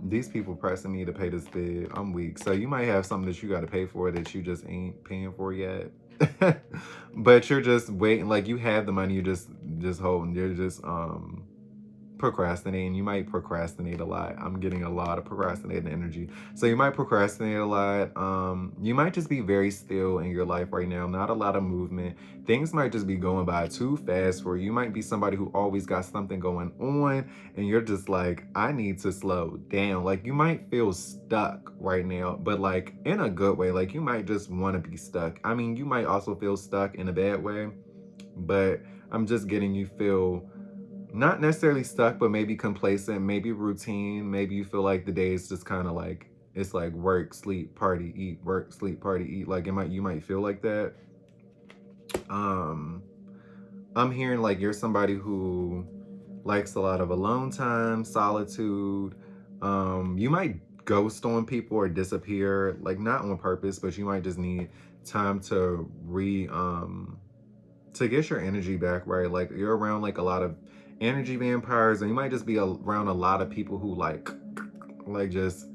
These people pressing me to pay this bid. I'm weak. So you might have something that you got to pay for that you just ain't paying for yet. But you're just waiting, like you have the money, you're just holding. You're just procrastinating. You might procrastinate a lot. I'm getting a lot of procrastinating energy. So you might procrastinate a lot. You might just be very still in your life right now. Not a lot of movement. Things might just be going by too fast for you. You might be somebody who always got something going on and you're just like, I need to slow down. Like you might feel stuck right now, but like in a good way. Like you might just want to be stuck. I mean, you might also feel stuck in a bad way, but I'm just getting you feel not necessarily stuck, but maybe complacent, maybe routine. Maybe you feel like the day is just kind of like, it's like work, sleep, party, eat, work, sleep, party, eat. Like you might feel like that. I'm hearing like you're somebody who likes a lot of alone time, solitude. You might ghost on people or disappear, like not on purpose, but you might just need time to to get your energy back, right? Like you're around like a lot of energy vampires, and you might just be around a lot of people who like just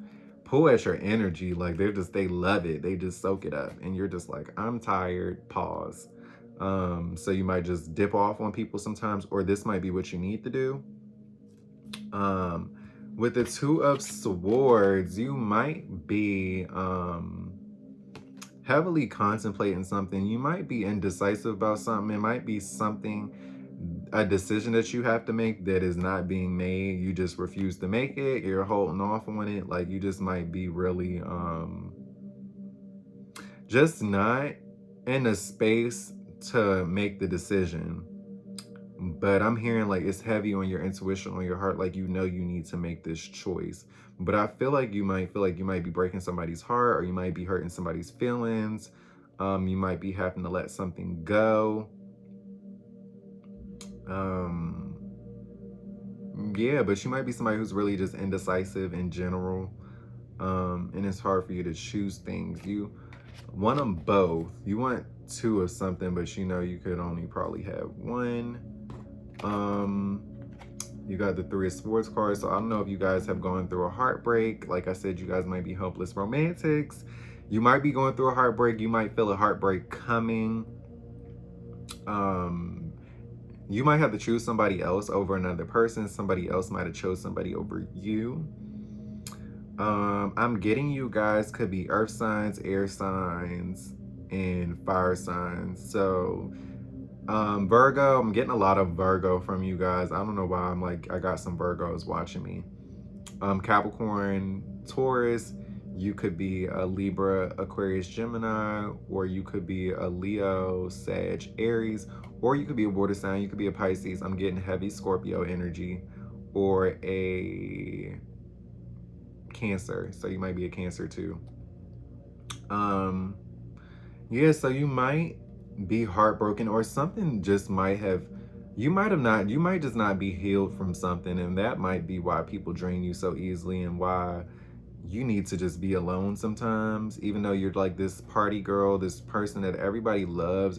pull at your energy. Like they love it. They just soak it up. And you're just like, I'm tired, pause. So you might just dip off on people sometimes, or this might be what you need to do. With the Two of Swords, you might be heavily contemplating something. You might be indecisive about something. It might be something, a decision that you have to make that is not being made. You just refuse to make it. You're holding off on it. Like you just might be really just not in a space to make the decision. But I'm hearing like it's heavy on your intuition, on your heart, like you need to make this choice. But I feel like you might be breaking somebody's heart, or you might be hurting somebody's feelings. You might be having to let something go. Yeah, but you might be somebody who's really just indecisive in general. And it's hard for you to choose things. You want them both. You want two of something, but you know you could only probably have one. You got the Three of Swords card, so I don't know if you guys have gone through a heartbreak. Like I said, you guys might be hopeless romantics. You might be going through a heartbreak. You might feel a heartbreak coming. You might have to choose somebody else over another person. Somebody else might have chose somebody over you. I'm getting you guys could be earth signs, air signs, and fire signs. So Virgo, I'm getting a lot of Virgo from you guys. I don't know why. I got some Virgos watching me. Capricorn, Taurus, you could be a Libra, Aquarius, Gemini, or you could be a Leo, Sag, Aries, or you could be a water sign. You could be a Pisces. I'm getting heavy Scorpio energy, or a Cancer. So you might be a Cancer too. Yeah, so you might be heartbroken, or something just might have, you might just not be healed from something, and that might be why people drain you so easily, and why you need to just be alone sometimes. Even though you're like this party girl, this person that everybody loves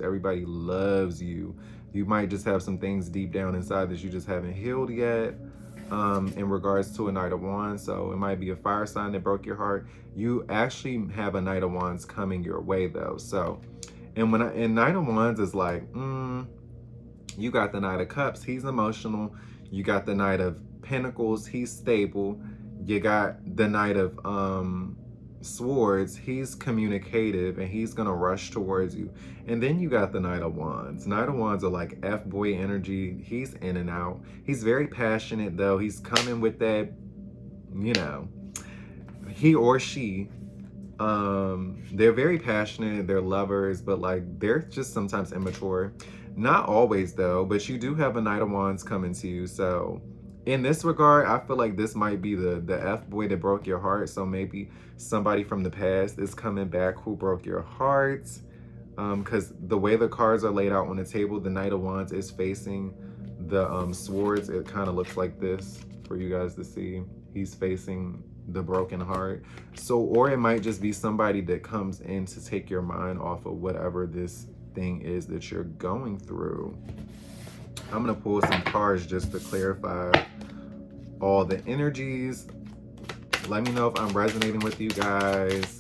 you, you might just have some things deep down inside that you just haven't healed yet. In regards to a Knight of Wands, so it might be a fire sign that broke your heart. You actually have a Knight of Wands coming your way though. So, and Knight of Wands is like, you got the Knight of Cups, he's emotional. You got the Knight of Pentacles, he's stable. You got the Knight of Swords, he's communicative and he's gonna rush towards you. And then you got the Knight of Wands. Knight of Wands are like F-boy energy. He's in and out. He's very passionate though. He's coming with that, you know, he or she, they're very passionate, they're lovers, but like they're just sometimes immature. Not always though, but you do have a Knight of Wands coming to you. So in this regard, I feel like this might be the F-boy that broke your heart. So maybe somebody from the past is coming back who broke your heart. Because the way the cards are laid out on the table, the Knight of Wands is facing the swords. It kind of looks like this for you guys to see. He's facing the broken heart. So, or it might just be somebody that comes in to take your mind off of whatever this thing is that you're going through. I'm going to pull some cards just to clarify all the energies. Let me know if I'm resonating with you guys.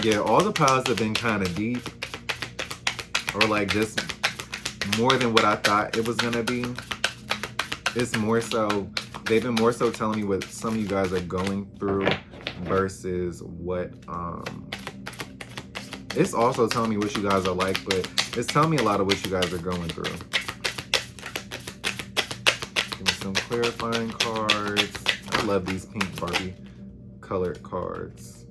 Yeah, all the piles have been kind of deep, or like just more than what I thought it was going to be. It's more so, they've been more so telling me what some of you guys are going through versus what, it's also telling me what you guys are like, but it's telling me a lot of what you guys are going through. Give me some clarifying cards. I love these pink Barbie colored cards.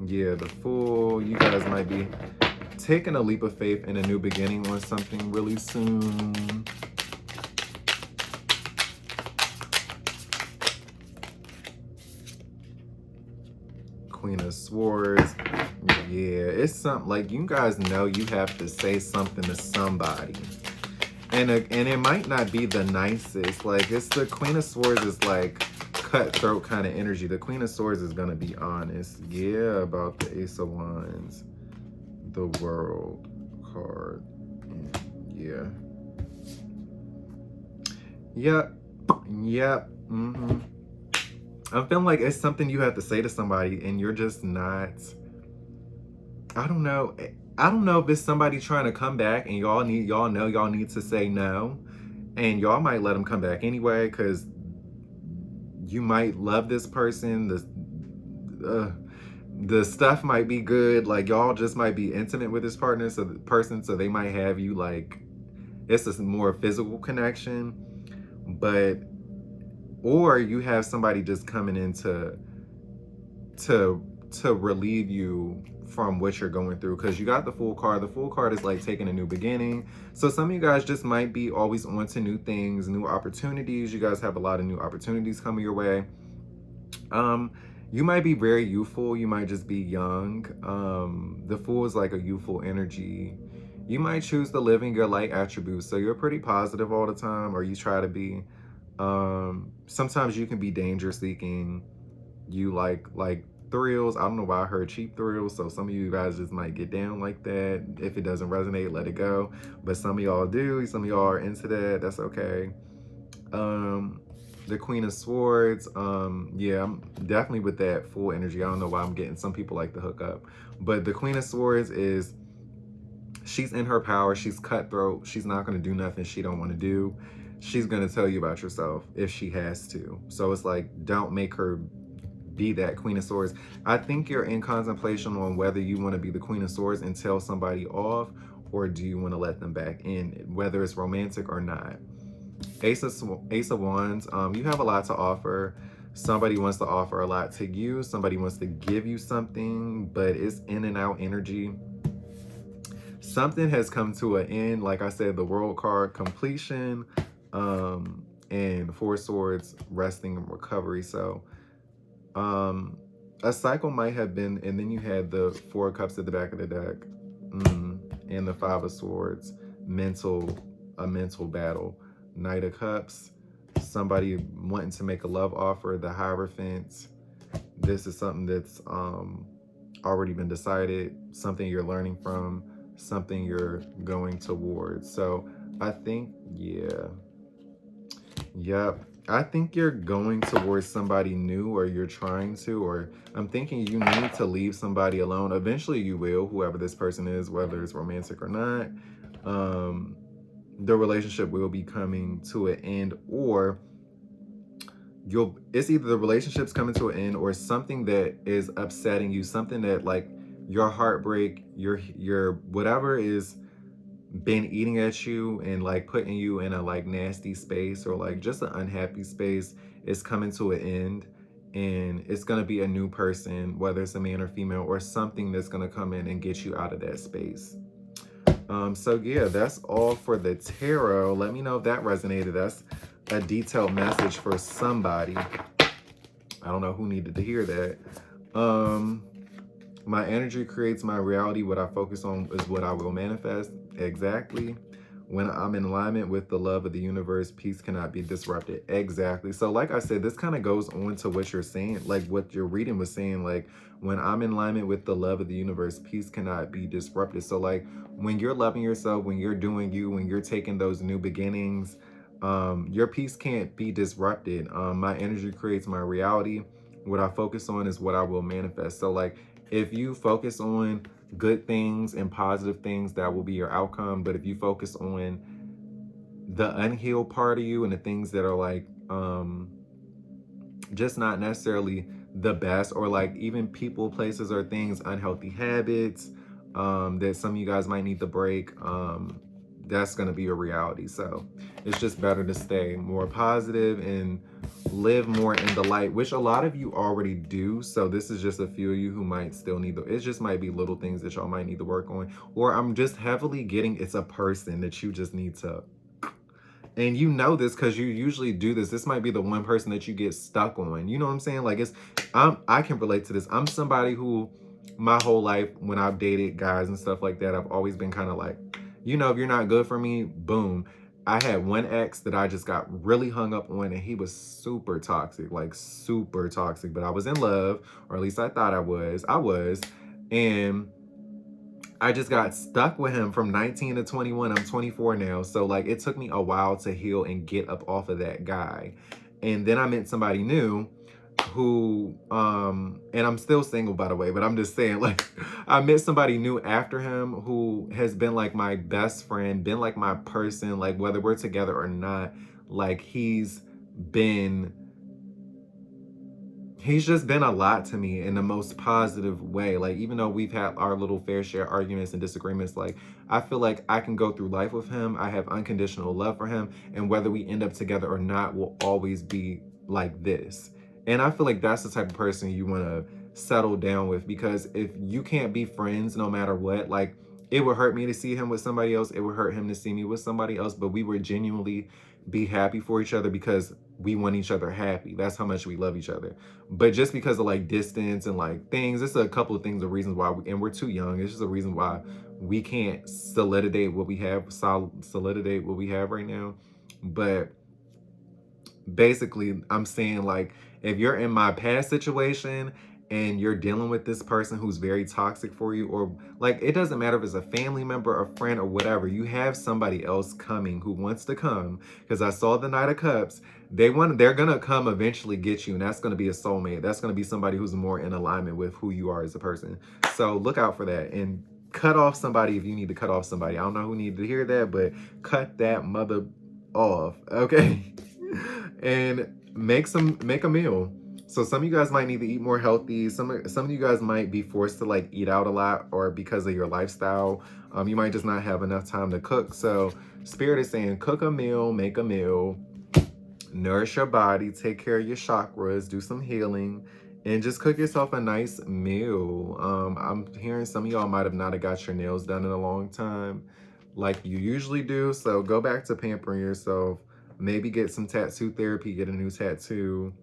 Yeah, the Fool. You guys might be taking a leap of faith in a new beginning on something really soon. Queen of Swords. Yeah, it's something like you guys know you have to say something to somebody. And it might not be the nicest. Like, it's the Queen of Swords is like cutthroat kind of energy. The Queen of Swords is going to be honest. Yeah, about the Ace of Wands. The World card. Yeah. Yep. Yep. Mm-hmm. I'm feeling like it's something you have to say to somebody and you're just not, I don't know if it's somebody trying to come back and y'all know y'all need to say no, and y'all might let them come back anyway because you might love this person. The stuff might be good, like y'all just might be intimate with this partner, so the person, so they might have you like, it's a more physical connection, but or you have somebody just coming in to relieve you from what you're going through, because you got the Fool card. The Fool card is like taking a new beginning. So some of you guys just might be always on to new things, new opportunities. You guys have a lot of new opportunities coming your way. You might be very youthful. You might just be young. The Fool is like a youthful energy. You might choose to live in your light attributes. So you're pretty positive all the time, or you try to be. Sometimes you can be danger seeking. You like thrills. I don't know why I heard cheap thrills. So some of you guys just might get down like that. If it doesn't resonate, let it go. But some of y'all do. Some of y'all are into that. That's okay. The Queen of Swords, yeah, I'm definitely with that full energy. I don't know why I'm getting, some people like to hook up, but the Queen of Swords is, she's in her power, she's cutthroat, she's not going to do nothing she don't want to do. She's going to tell you about yourself if she has to. So it's like, don't make her be that Queen of Swords. I think you're in contemplation on whether you want to be the Queen of Swords and tell somebody off, or do you want to let them back in, whether it's romantic or not. Ace of Wands, you have a lot to offer. Somebody wants to offer a lot to you. Somebody wants to give you something, but it's in and out energy. Something has come to an end. Like I said, the World card, completion, and Four Swords, resting and recovery. So a cycle might have been, and then you had the Four of Cups at the back of the deck, and the Five of Swords, a mental battle. Knight of Cups, somebody wanting to make a love offer. The Hierophant, this is something that's already been decided, something you're learning from, something you're going towards. So I think, I think you're going towards somebody new, or you're trying to, or I'm thinking you need to leave somebody alone. Eventually you will, whoever this person is, whether it's romantic or not. The relationship will be coming to an end, or it's either the relationship's coming to an end, or something that is upsetting you, something that, like, your heartbreak, your whatever is been eating at you and like putting you in a like nasty space, or like just an unhappy space, is coming to an end, and it's going to be a new person, whether it's a man or female, or something that's going to come in and get you out of that space. So yeah, that's all for the tarot. Let me know if that resonated. That's a detailed message for somebody. I don't know who needed to hear that. My energy creates my reality. What I focus on is what I will manifest. Exactly. When I'm in alignment with the love of the universe, peace cannot be disrupted. Exactly. So like I said, this kind of goes on to what you're saying, like what your reading was saying, like when I'm in alignment with the love of the universe, peace cannot be disrupted. So like when you're loving yourself, when you're doing you, when you're taking those new beginnings, your peace can't be disrupted. My energy creates my reality. What I focus on is what I will manifest. So like if you focus on good things and positive things, that will be your outcome. But if you focus on the unhealed part of you and the things that are like just not necessarily the best, or like even people, places, or things, unhealthy habits that some of you guys might need to break, that's going to be your reality. So it's just better to stay more positive and live more in the light, which a lot of you already do. So this is just a few of you who might still need it just might be little things that y'all might need to work on, or I'm just heavily getting it's a person that you just need to, and you know this because you usually do this. This might be the one person that you get stuck on. You know what I'm saying? Like I can relate to this. I'm somebody who my whole life, when I've dated guys and stuff like that, I've always been kind of like, you know, if you're not good for me, boom. I had one ex that I just got really hung up on, and he was super toxic, like super toxic, but I was in love, or at least I thought I was, and I just got stuck with him from 19 to 21. I'm 24 now. So like it took me a while to heal and get up off of that guy. And then I met somebody new who, and I'm still single, by the way, but I'm just saying, like, I met somebody new after him who has been like my best friend, been like my person, like whether we're together or not, like he's just been a lot to me in the most positive way. Like, even though we've had our little fair share arguments and disagreements, like, I feel like I can go through life with him. I have unconditional love for him. And whether we end up together or not will always be like this. And I feel like that's the type of person you want to settle down with, because if you can't be friends no matter what, like, it would hurt me to see him with somebody else. It would hurt him to see me with somebody else. But we would genuinely be happy for each other, because we want each other happy. That's how much we love each other. But just because of like distance and like things, it's a couple of things, of reasons why, and we're too young. It's just a reason why we can't solidify what we have, right now. But basically, I'm saying, like, if you're in my past situation and you're dealing with this person who's very toxic for you, or like, it doesn't matter if it's a family member, a friend, or whatever, you have somebody else coming who wants to come, because I saw the Knight of Cups. They're gonna come eventually get you, and that's gonna be a soulmate. That's gonna be somebody who's more in alignment with who you are as a person. So look out for that, and cut off somebody if you need to cut off somebody. I don't know who needed to hear that, but cut that mother off, okay? And make a meal. So some of you guys might need to eat more healthy. Some of you guys might be forced to like eat out a lot, or because of your lifestyle, you might just not have enough time to cook. So Spirit is saying, cook a meal, make a meal, nourish your body, take care of your chakras, do some healing, and just cook yourself a nice meal. I'm hearing some of y'all might have not have got your nails done in a long time like you usually do. So go back to pampering yourself. Maybe get some tattoo therapy, get a new tattoo.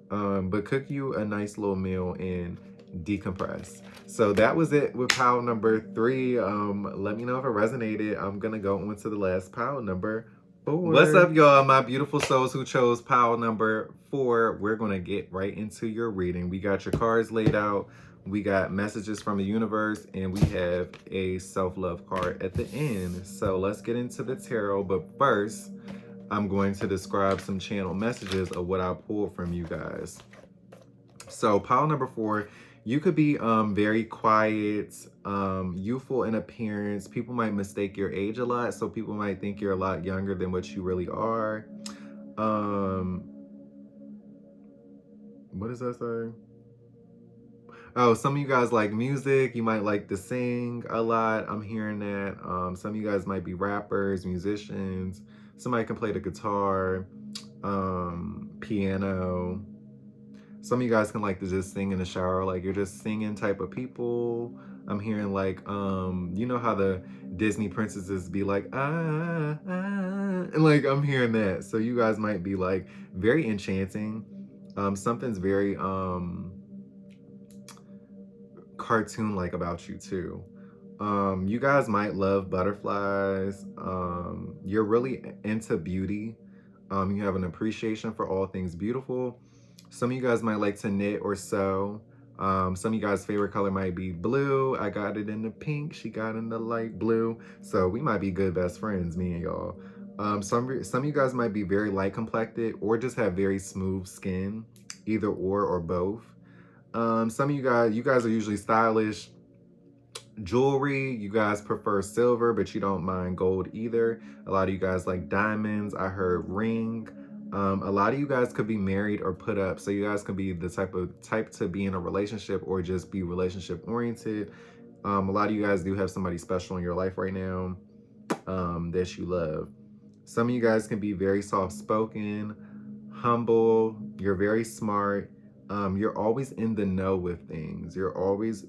But cook you a nice little meal and decompress. So that was it with pile number 3. Let me know if it resonated. I'm gonna go on to the last pile, number 4. What's up, y'all? My beautiful souls who chose pile number 4. We're gonna get right into your reading. We got your cards laid out. We got messages from the universe, and we have a self-love card at the end. So let's get into the tarot. But first, I'm going to describe some channel messages of what I pulled from you guys. So pile number 4, you could be very quiet, youthful in appearance. People might mistake your age a lot, so people might think you're a lot younger than what you really are. What does that say? Oh, some of you guys like music. You might like to sing a lot. I'm hearing that. Some of you guys might be rappers, musicians. Somebody can play the guitar, piano. Some of you guys can like to just sing in the shower, like you're just singing type of people. I'm hearing like, you know how the Disney princesses be like, ah, and like I'm hearing that. So you guys might be like very enchanting. Something's very cartoon-like about you too. You guys might love butterflies. You're really into beauty. You have an appreciation for all things beautiful. Some of you guys might like to knit or sew. Some of you guys' favorite color might be blue. I got it in the pink. She got in the light blue. So we might be good best friends, me and y'all. Some of you guys might be very light complected, or just have very smooth skin, either or both. Some of you guys are usually stylish. Jewelry, you guys prefer silver, but you don't mind gold either. A lot of you guys like diamonds. I heard ring. A lot of you guys could be married or put up, so you guys could be the type to be in a relationship, or just be relationship oriented. A lot of you guys do have somebody special in your life right now that you love. Some of you guys can be very soft-spoken, humble. You're very smart. You're always in the know with things. You're always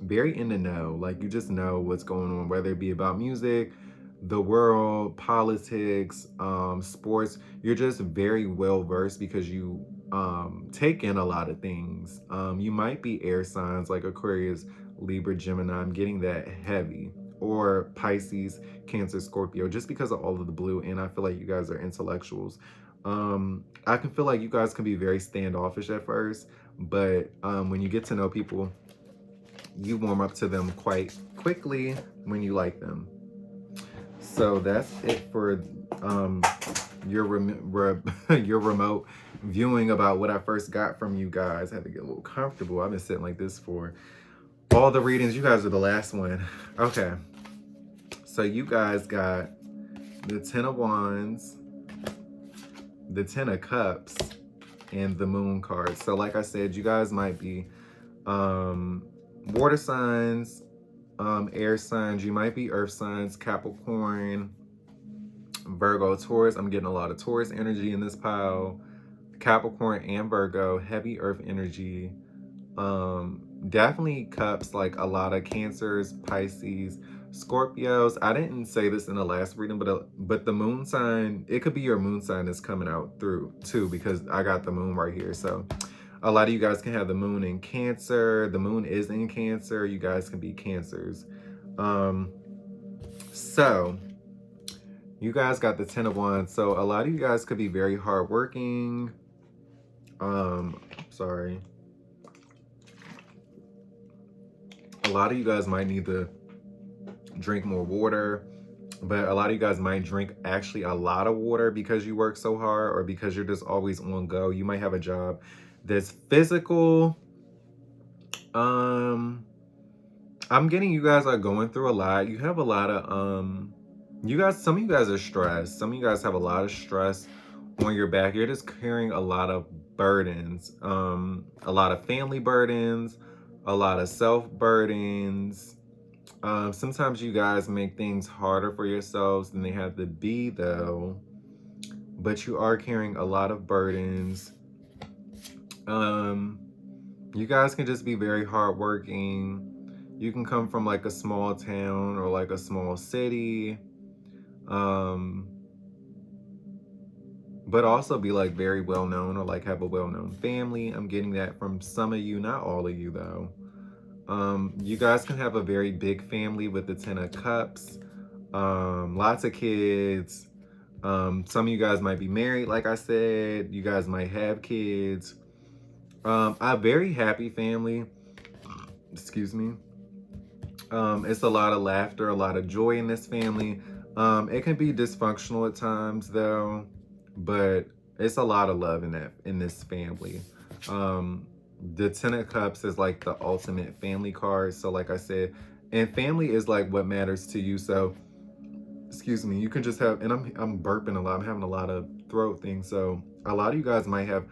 very in the know. Like, you just know what's going on, whether it be about music, the world, politics, sports. You're just very well versed because you take in a lot of things. You might be air signs like Aquarius, Libra, Gemini. I'm getting that heavy. Or Pisces, Cancer, Scorpio, just because of all of the blue. And I feel like you guys are intellectuals. I can feel like you guys can be very standoffish at first, but when you get to know people, you warm up to them quite quickly when you like them. So that's it for your remote viewing about what I first got from you guys. I had to get a little comfortable. I've been sitting like this for all the readings. You guys are the last one. Okay. So you guys got the 10 of Wands, the 10 of Cups, and the Moon card. So like I said, you guys might be water signs, air signs. You might be earth signs, Capricorn, Virgo, Taurus. I'm getting a lot of Taurus energy in this pile. Capricorn and Virgo, heavy earth energy. Definitely Cups, like a lot of Cancers, Pisces, Scorpios, I didn't say this in the last reading, but the moon sign, it could be your moon sign is coming out through too, because I got the moon right here. So a lot of you guys can have the moon in Cancer. The moon is in Cancer. You guys can be Cancers. So you guys got the 10 of Wands. So a lot of you guys could be very hardworking. Sorry. A lot of you guys might need to drink more water, but a lot of you guys might drink actually a lot of water because you work so hard or because you're just always on go. You might have a job that's physical. I'm getting you guys are going through a lot. You have a lot of some of you guys are stressed. Some of you guys have a lot of stress on your back. You're just carrying a lot of burdens, a lot of family burdens, a lot of self burdens. Sometimes you guys make things harder for yourselves than they have to be, though. But you are carrying a lot of burdens. You guys can just be very hardworking. You can come from like a small town or like a small city. But also be like very well known or like have a well known family. I'm getting that from some of you, not all of you though. You guys can have a very big family with the 10 of Cups. Lots of kids. Some of you guys might be married, like I said. You guys might have kids. A very happy family. Excuse me. It's a lot of laughter, a lot of joy in this family. It can be dysfunctional at times though, but it's a lot of love in this family. The 10 of Cups is like the ultimate family card. So like I said, and family is like what matters to you. So, excuse me, you can just have, and I'm burping a lot. I'm having a lot of throat things. So a lot of you guys might have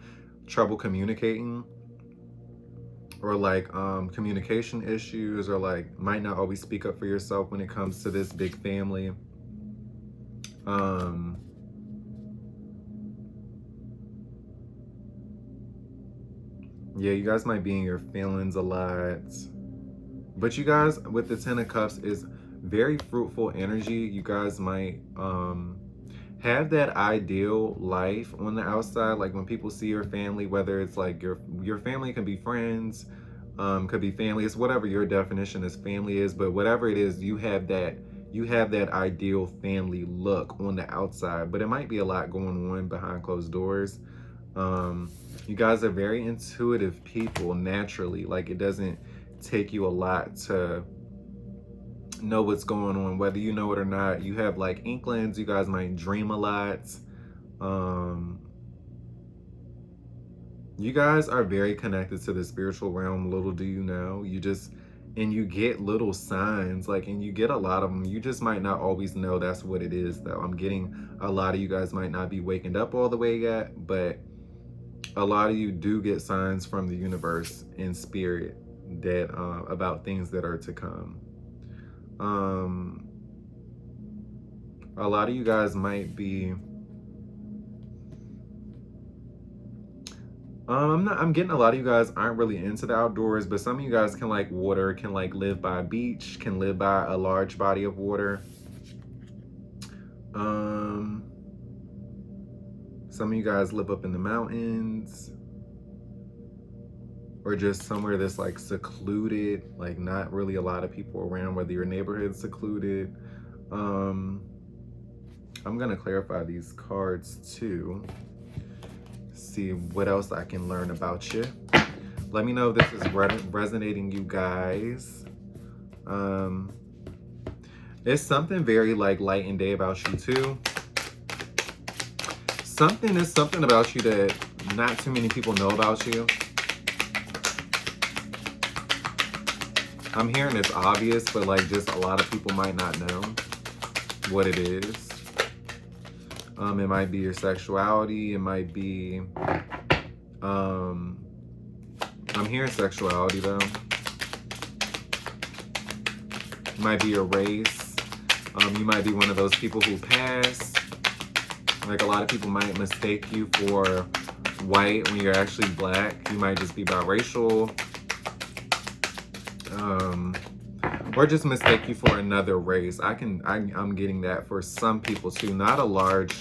trouble communicating or like communication issues, or like might not always speak up for yourself when it comes to this big family. Yeah, you guys might be in your feelings a lot. But you guys, with the 10 of Cups, is very fruitful energy. You guys might have that ideal life on the outside. Like when people see your family, whether it's like your family can be friends, could be family. It's whatever your definition as family is. But whatever it is, you have that ideal family look on the outside. But it might be a lot going on behind closed doors. You guys are very intuitive people naturally. Like it doesn't take you a lot to know what's going on, whether you know it or not. You have like inklings. You guys might dream a lot. You guys are very connected to the spiritual realm. Little do you know. And you get little signs, like, and you get a lot of them. You just might not always know that's what it is though. I'm getting a lot of you guys might not be waking up all the way yet, but a lot of you do get signs from the universe in spirit that about things that are to come. A lot of you guys might be I'm getting a lot of you guys aren't really into the outdoors, but some of you guys can like water, can like live by a beach, can live by a large body of water. Some of you guys live up in the mountains, or just somewhere that's like secluded, like not really a lot of people around, whether your neighborhood's secluded. I'm gonna clarify these cards too. See what else I can learn about you. Let me know if this is resonating, you guys. It's something very like light and day about you too. Something about you that not too many people know about you. I'm hearing it's obvious, but like just a lot of people might not know what it is. It might be your sexuality. It might be, I'm hearing sexuality though. It might be your race. You might be one of those people who pass. Like a lot of people might mistake you for white when you're actually black. You might just be biracial. or just mistake you for another race. I'm getting that for some people too. Not a large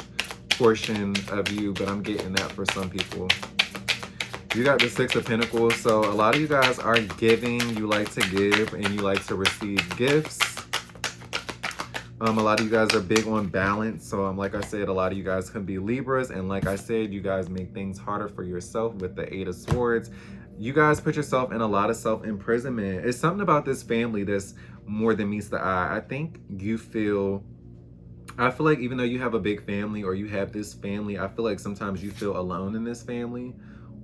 portion of you, but I'm getting that for some people. You got the Six of Pentacles, so a lot of you guys are giving. You like to give and you like to receive gifts. A lot of you guys are big on balance. So like I said, a lot of you guys can be Libras. And like I said, you guys make things harder for yourself with the Eight of Swords. You guys put yourself in a lot of self-imprisonment. It's something about this family that's more than meets the eye. I think you feel... I feel like even though you have a big family or you have this family, I feel like sometimes you feel alone in this family,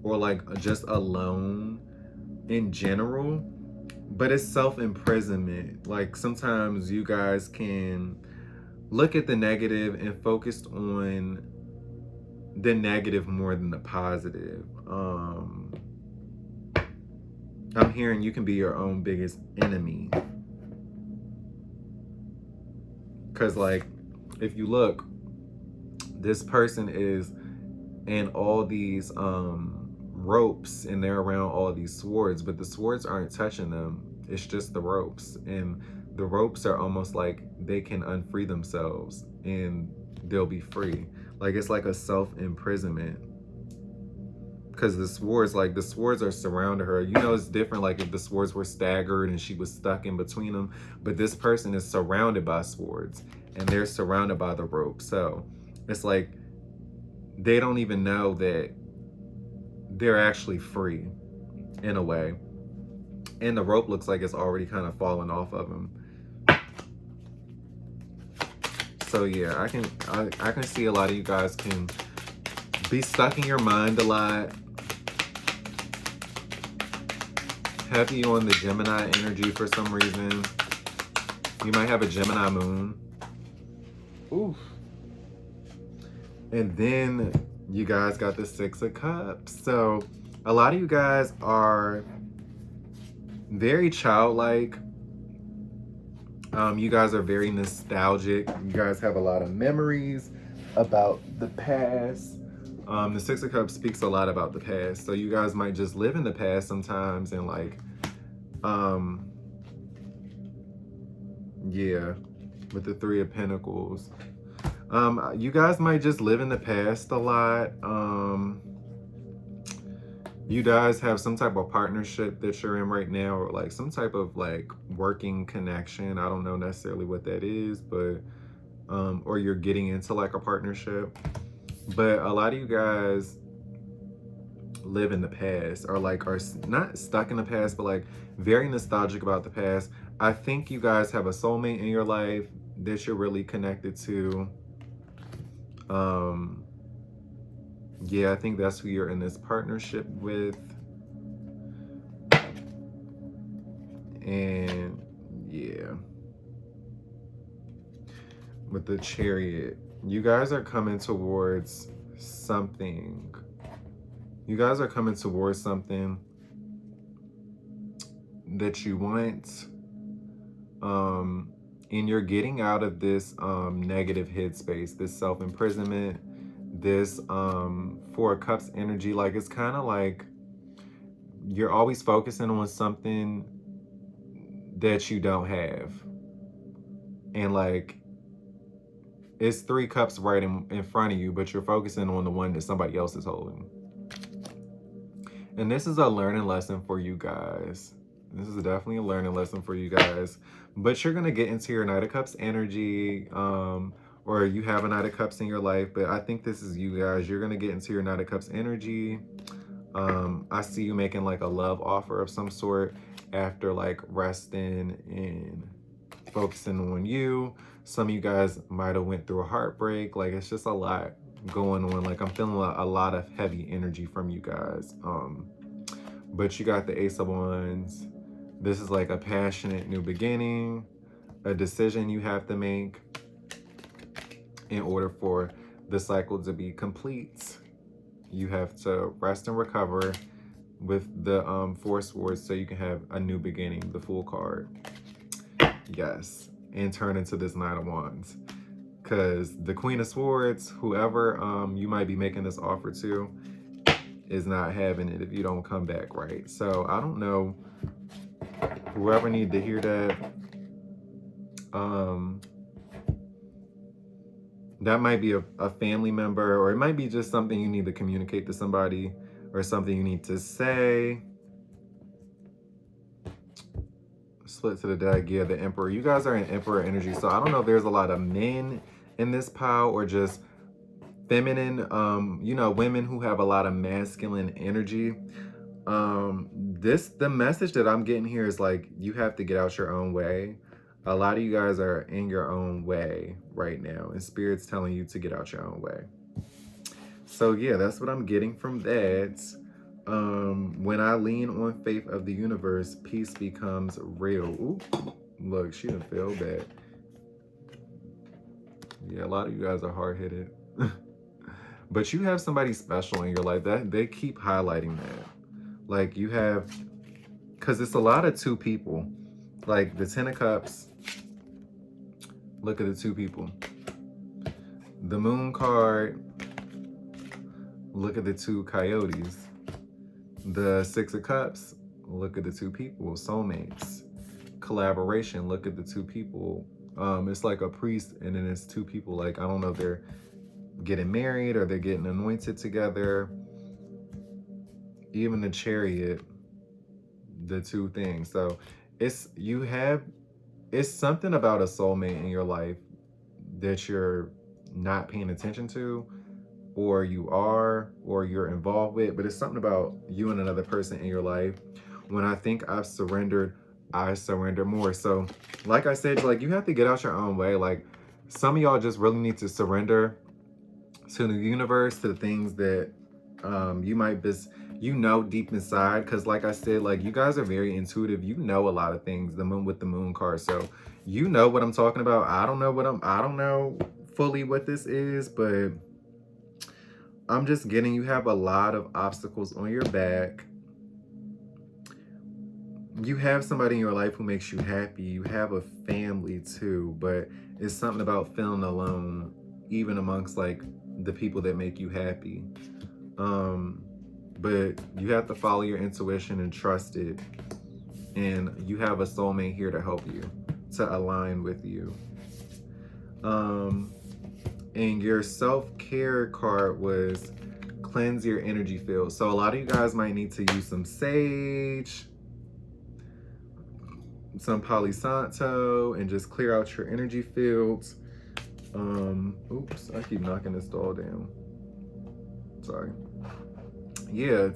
or like just alone in general. But it's self-imprisonment. Like sometimes you guys can look at the negative and focus on the negative more than the positive. I'm hearing you can be your own biggest enemy. Because like, if you look, this person is in all these ropes and they're around all these swords, but the swords aren't touching them. It's just the ropes, and the ropes are almost like they can unfree themselves and they'll be free. Like it's like a self-imprisonment, because the swords are surrounding her. You know, it's different like if the swords were staggered and she was stuck in between them, but this person is surrounded by swords and they're surrounded by the rope. So it's like they don't even know that they're actually free in a way. And the rope looks like it's already kind of falling off of them. So yeah, I can see a lot of you guys can be stuck in your mind a lot. Heavy on the Gemini energy for some reason. You might have a Gemini moon. Oof. And then you guys got the Six of Cups. So a lot of you guys are very childlike. You guys are very nostalgic. You guys have a lot of memories about the past. The Six of Cups speaks a lot about the past. So you guys might just live in the past sometimes and like, yeah, with the Three of Pentacles. You guys might just live in the past a lot. You guys have some type of partnership that you're in right now, or like some type of like working connection. I don't know necessarily what that is, but or you're getting into like a partnership. But a lot of you guys live in the past, or like are not stuck in the past, but like very nostalgic about the past. I think you guys have a soulmate in your life that you're really connected to. Yeah, I think that's who you're in this partnership with. And yeah, with the Chariot, you guys are coming towards something. You guys are coming towards something that you want. And you're getting out of this negative headspace, this self-imprisonment, this Four of Cups energy. Like it's kind of like you're always focusing on something that you don't have. And like it's Three Cups right in front of you, but you're focusing on the one that somebody else is holding. And this is a learning lesson for you guys. This is definitely a learning lesson for you guys. But you're going to get into your Knight of Cups energy, or you have a Knight of Cups in your life. But I think this is you guys. You're going to get into your Knight of Cups energy. I see you making like a love offer of some sort after like resting and focusing on you. Some of you guys might have went through a heartbreak. Like it's just a lot going on. Like I'm feeling a lot of heavy energy from you guys. But you got the Ace of Wands. This is like a passionate new beginning, a decision you have to make in order for the cycle to be complete. You have to rest and recover with the Four Swords so you can have a new beginning, the Fool card. Yes, and turn into this Knight of Wands. Because the Queen of Swords, whoever you might be making this offer to, is not having it if you don't come back, right? So I don't know, whoever needs to hear that, That might be a family member, or it might be just something you need to communicate to somebody, or something you need to say. Split to the deck. Yeah, the Emperor. You guys are in Emperor energy, so I don't know if there's a lot of men in this pile or just feminine, you know, women who have a lot of masculine energy. The message that I'm getting here is like, you have to get out your own way. A lot of you guys are in your own way right now, and Spirit's telling you to get out your own way. So yeah, that's what I'm getting from that. When I lean on faith of the universe, peace becomes real. Ooh, look, she done feel bad. Yeah, a lot of you guys are hard-headed. But you have somebody special in your life. That they keep highlighting that. Like you have, because it's a lot of two people. Like the 10 of Cups. Look at the two people. The Moon card. Look at the two coyotes. The 6 of Cups. Look at the two people. Soulmates. Collaboration. Look at the two people. It's like a priest, and then it's two people. Like, I don't know if they're getting married or they're getting anointed together. Even the Chariot, the two things. So it's something about a soulmate in your life that you're not paying attention to, or you are, or you're involved with, but it's something about you and another person in your life. When I think I've surrendered, I surrender more. So like I said, like, you have to get out your own way. Like, some of y'all just really need to surrender to the universe, to the things that you might just, you know, deep inside. Because like I said, like, you guys are very intuitive. You know a lot of things, the moon with the moon card. So you know what I'm talking about. I don't know fully what this is, but I'm just getting, you have a lot of obstacles on your back. You have somebody in your life who makes you happy. You have a family too, but it's something about feeling alone, even amongst like the people that make you happy. But you have to follow your intuition and trust it. And you have a soulmate here to help you, to align with you. And your self-care card was cleanse your energy field. So a lot of you guys might need to use some sage, some Palo Santo, and just clear out your energy fields. Oops, I keep knocking this doll down. Sorry. Yeah,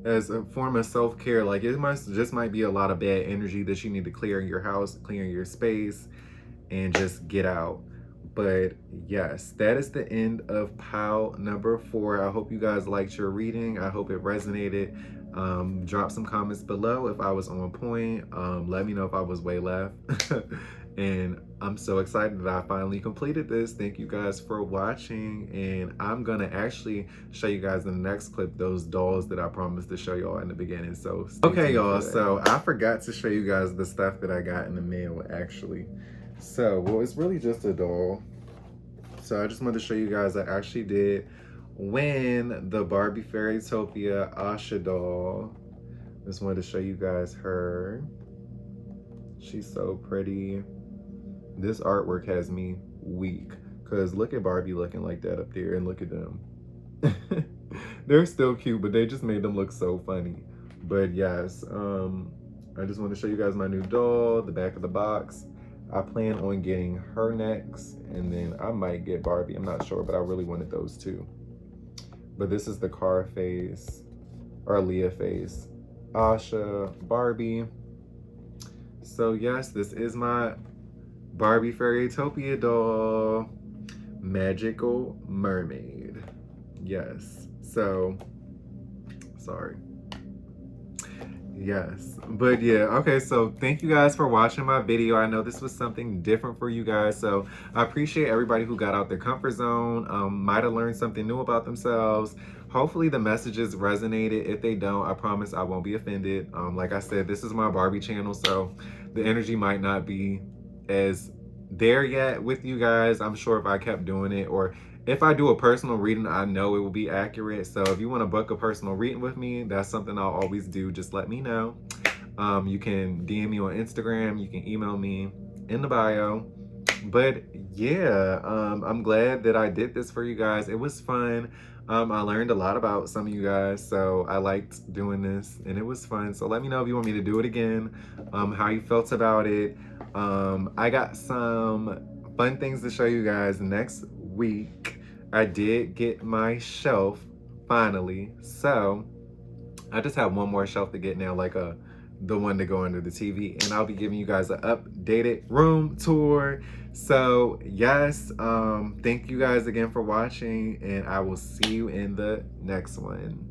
as a form of self-care, like, it might be a lot of bad energy that you need to clear in your house, clear your space, and just get out. But yes, that is the end of pile number 4. I hope you guys liked your reading. I hope it resonated. Drop some comments below if I was on point. Let me know if I was way left. And I'm so excited that I finally completed this. Thank you guys for watching. And I'm gonna actually show you guys in the next clip those dolls that I promised to show y'all in the beginning. So okay, y'all, so I forgot to show you guys the stuff that I got in the mail actually. So, well, it's really just a doll. So I just wanted to show you guys I actually did win the Barbie Fairytopia Asha doll. Just wanted to show you guys her. She's so pretty. This artwork has me weak, because look at Barbie looking like that up there, and look at them. They're still cute, but they just made them look so funny. But yes, I just want to show you guys my new doll, the back of the box. I plan on getting her next, and then I might get Barbie. I'm not sure, but I really wanted those two. But this is the Car face, or Leah face. Asha, Barbie. So yes, this is my Barbie Fairytopia doll, Magical Mermaid. Yes, so, sorry. Yes, but yeah, okay, so thank you guys for watching my video. I know this was something different for you guys, so I appreciate everybody who got out their comfort zone, might have learned something new about themselves. Hopefully the messages resonated. If they don't, I promise I won't be offended. Like I said, this is my Barbie channel, so the energy might not be as there yet with you guys. I'm sure if I kept doing it, or if I do a personal reading, I know it will be accurate. So if you want to book a personal reading with me, that's something I'll always do. Just let me know. You can DM me on Instagram. You can email me. in the bio. But yeah, I'm glad that I did this for you guys. It was fun. I learned a lot about some of you guys, so I liked doing this and it was fun. So let me know if you want me to do it again, how you felt about it. I got some fun things to show you guys next week. I did get my shelf finally, so I just have one more shelf to get now, like the one to go under the TV, and I'll be giving you guys an updated room tour. So yes, thank you guys again for watching, and I will see you in the next one.